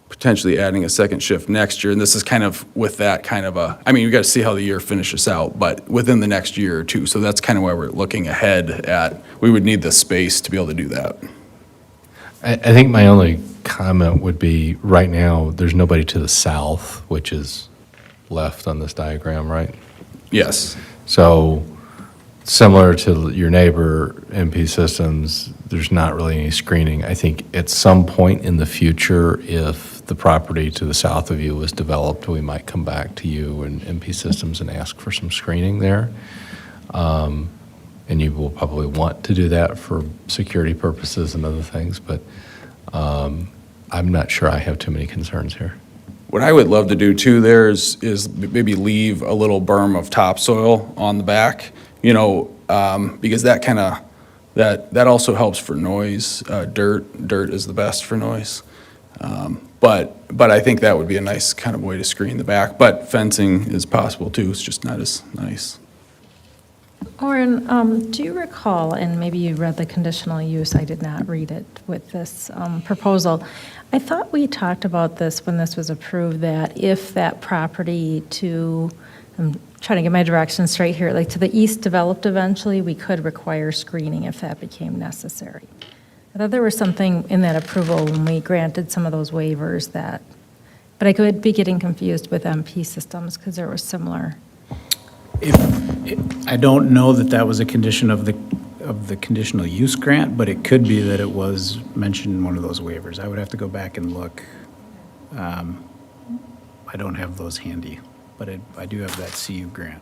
potentially adding a second shift next year, and this is kind of with that kind of we got to see how the year finishes out, but within the next year or two. So that's kind of why we're looking ahead at, we would need the space to be able to do that. I think my only comment would be, right now, there's nobody to the south, which is left on this diagram, right? Yes. So similar to your neighbor, MP Systems, there's not really any screening. I think at some point in the future, if the property to the south of you was developed, we might come back to you and MP Systems and ask for some screening there. And you will probably want to do that for security purposes and other things, but I'm not sure I have too many concerns here. What I would love to do too there is maybe leave a little berm of topsoil on the back, because that kind of, that also helps for noise. Dirt is the best for noise. But I think that would be a nice kind of way to screen the back, but fencing is possible too, it's just not as nice. Orin, do you recall, and maybe you read the conditional use, I did not read it with this proposal. I thought we talked about this when this was approved, that if that property to, I'm trying to get my directions straight here, like to the east developed eventually, we could require screening if that became necessary. I thought there was something in that approval when we granted some of those waivers that, but I could be getting confused with MP systems because there was similar. I don't know that that was a condition of the conditional use grant, but it could be that it was mentioned in one of those waivers. I would have to go back and look. I don't have those handy, but I do have that CU grant.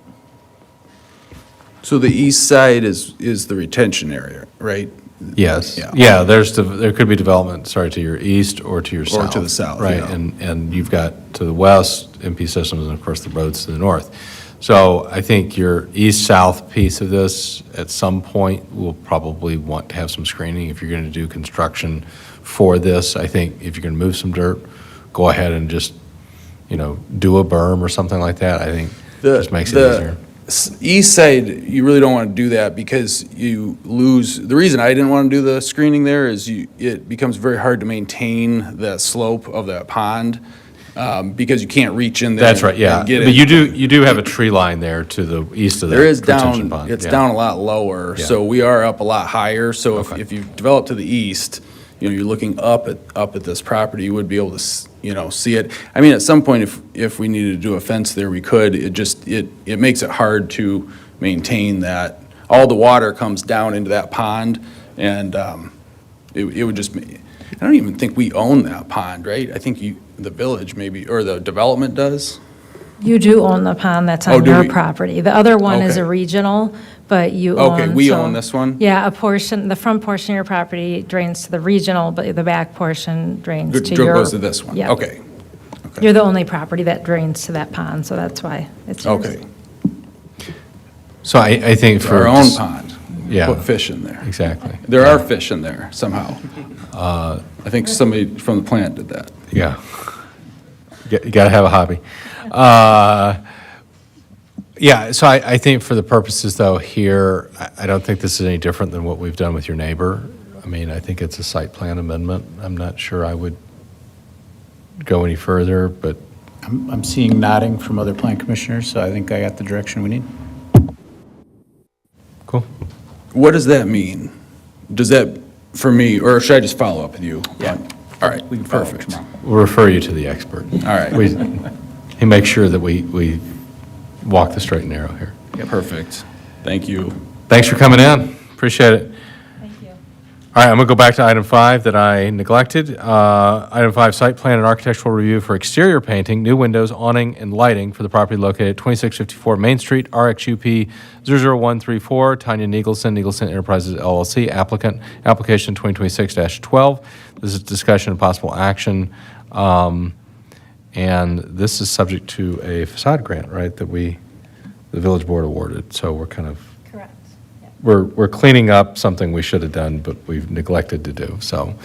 So the east side is the retention area, right? Yes. Yeah. Yeah, there could be development, sorry, to your east or to your Or south. to the south, Right, yeah. and you've got to the west, MP Systems, and of course, the roads to the north. So I think your east-south piece of this, at some point, will probably want to have some screening if you're going to do construction for this. I think if you're going to move some dirt, go ahead and just, do a berm or something like that. I think just makes it easier. East side, you really don't want to do that because you lose, the reason I didn't want to do the screening there is it becomes very hard to maintain the slope of that pond, because you can't reach in there. That's right, yeah. and get But it. you do have a tree line there to the east of the There is retention down, pond. it's yeah. down a lot lower, Yeah. so we are up a lot higher. So Okay. if you develop to the east, you're looking up at this property, you would be able to, see it. I mean, at some point, if we needed to do a fence there, we could. It makes it hard to maintain that. All the water comes down into that pond, and it would just, I don't even think we own that pond, right? I think the village maybe, or the development does. You do own the pond that's Oh, on do your we? property. The other one is a Okay. regional, but you own. Okay, we so- own this one? Yeah, a portion, the front portion of your property drains to the regional, but the back portion drains to your. Goes to this one? Yeah. Okay, You're the only property that drains to that pond, so that's why it's yours. okay. So I think for. Our own pond. Yeah. Put fish in there. Exactly. There are fish in there somehow. I think somebody from the plant did that. Yeah. You got to have a hobby. Yeah, so I think for the purposes, though, here, I don't think this is any different than what we've done with your neighbor. I mean, I think it's a site plan amendment. I'm not sure I would go any further, but I'm seeing nodding from other plant commissioners, so I think I got the direction we need. cool. What does that mean? Does that, for me, or should I just follow up with you? Yeah. All right, We can follow up perfect. tomorrow. We'll refer you to the expert. All right. He makes sure that we walk the straight and narrow here. Perfect. Thank you. Thanks for coming in. Appreciate it. Thank you. All right, I'm going to go back to item 5 that I neglected. Item 5, site plan and architectural review for exterior painting, new windows, awning, and lighting for the property located at 2654 Main Street, RXUP 00134, Tanya Niegelson, Niegelson Enterprises LLC, applicant, application 2026-12. This is discussion and possible action. And this is subject to a facade grant, right, that the village board awarded. So we're kind of Correct. we're cleaning up something we should have done, but we've neglected to do. So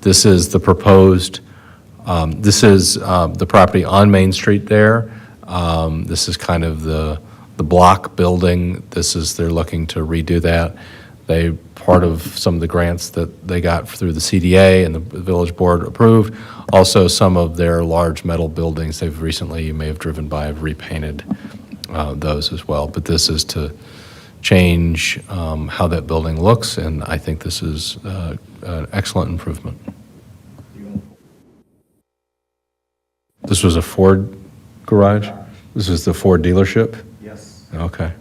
this is the proposed, this is the property on Main Street there. This is kind of the block building. They're looking to redo that. Part of some of the grants that they got through the CDA and the village board approved. Also, some of their large metal buildings they've recently, you may have driven by, have repainted those as well. But this is to change how that building looks, and I think this is an excellent improvement. This was a Ford garage? This is the Ford dealership? Yes. Okay.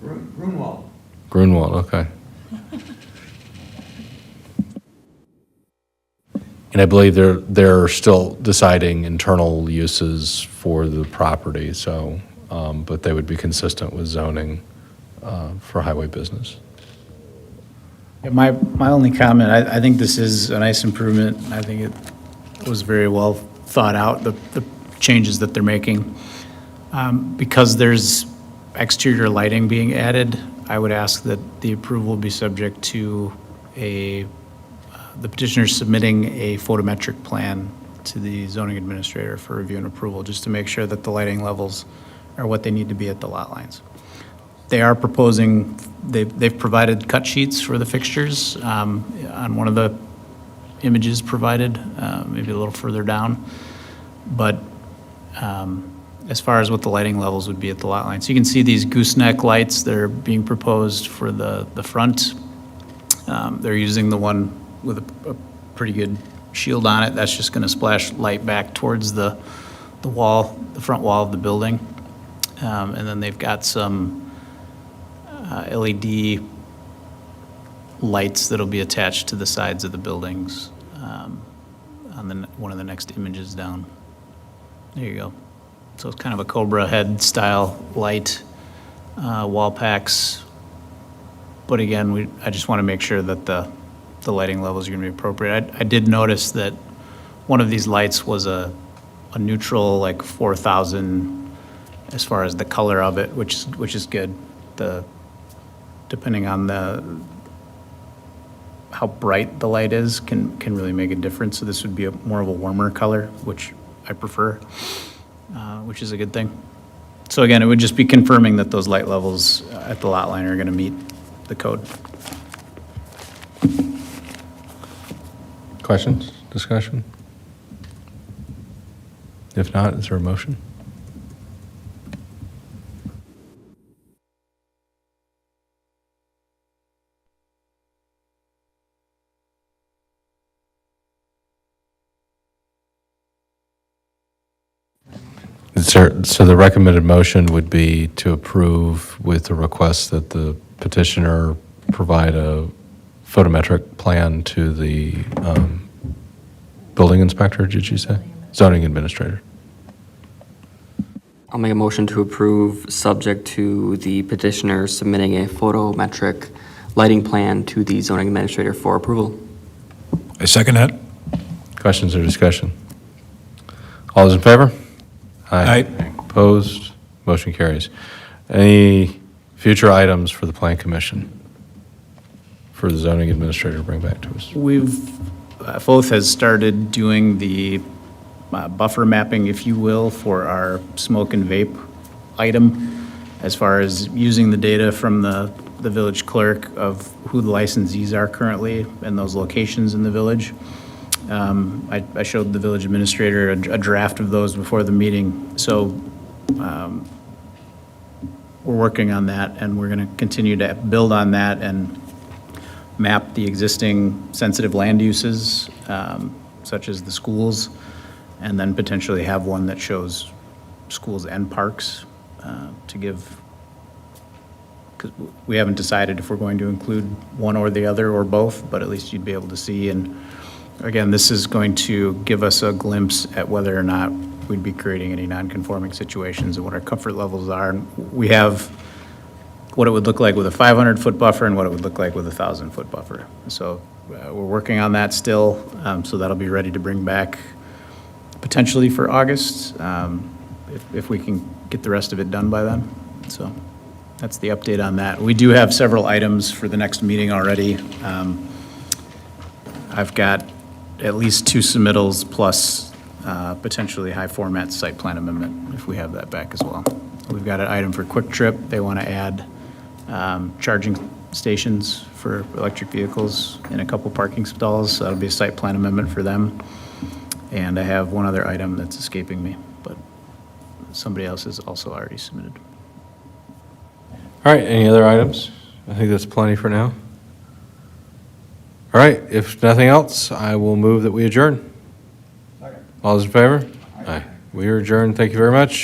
Grunwald. Grunwald, okay. And I believe they're still deciding internal uses for the property, so, but they would be consistent with zoning for highway business. Yeah, my only comment, I think this is a nice improvement. I think it was very well thought out, the changes that they're making. Because there's exterior lighting being added, I would ask that the approval be subject to the petitioner submitting a photometric plan to the zoning administrator for review and approval, just to make sure that the lighting levels are what they need to be at the lot lines. They are proposing, they've provided cut sheets for the fixtures on one of the images provided, maybe a little further down. But as far as what the lighting levels would be at the lot line. So you can see these gooseneck lights that are being proposed for the front. They're using the one with a pretty good shield on it. That's just going to splash light back towards the wall, the front wall of the building. And then they've got some LED lights that'll be attached to the sides of the buildings on one of the next images down. There you go. So it's kind of a Cobra head style light, wall packs. But again, I just want to make sure that the lighting levels are going to be appropriate. I did notice that one of these lights was a neutral, like 4,000 as far as the color of it, which is good. Depending on how bright the light is can really make a difference. So this would be more of a warmer color, which I prefer, which is a good thing. So again, it would just be confirming that those light levels at the lot line are going to meet the code. Questions, discussion? If not, is there a motion? So the recommended motion would be to approve with the request that the petitioner provide a photometric plan to the building inspector, did you say? Zoning administrator. I'll make a motion to approve, subject to the petitioner submitting a photometric lighting plan to the zoning administrator for approval. I second that. Questions or discussion? All those in favor? Aye. Opposed? Motion carries. Any future items for the Plan Commission for the zoning administrator to bring back to us? FOAF has started doing the buffer mapping, if you will, for our smoke and vape item, as far as using the data from the village clerk of who the licensees are currently and those locations in the village. I showed the village administrator a draft of those before the meeting. So we're working on that, and we're going to continue to build on that and map the existing sensitive land uses, such as the schools, and then potentially have one that shows schools and parks to give, because we haven't decided if we're going to include one or the other or both, but at least you'd be able to see. And again, this is going to give us a glimpse at whether or not we'd be creating any non-conforming situations and what our comfort levels are. And we have what it would look like with a 500-foot buffer and what it would look like with a 1,000-foot buffer. So we're working on that still, so that'll be ready to bring back potentially for August, if we can get the rest of it done by then. So that's the update on that. We do have several items for the next meeting already. I've got at least 2 submittals plus potentially high format site plan amendment, if we have that back as well. We've got an item for Quick Trip. They want to add charging stations for electric vehicles in a couple parking stalls. So that'll be a site plan amendment for them. And I have one other item that's escaping me, but somebody else has also already submitted. All right, any other items? I think that's plenty for now. All right, if nothing else, I will move that we adjourn. All those in favor? Aye. We are adjourned. Thank you very much.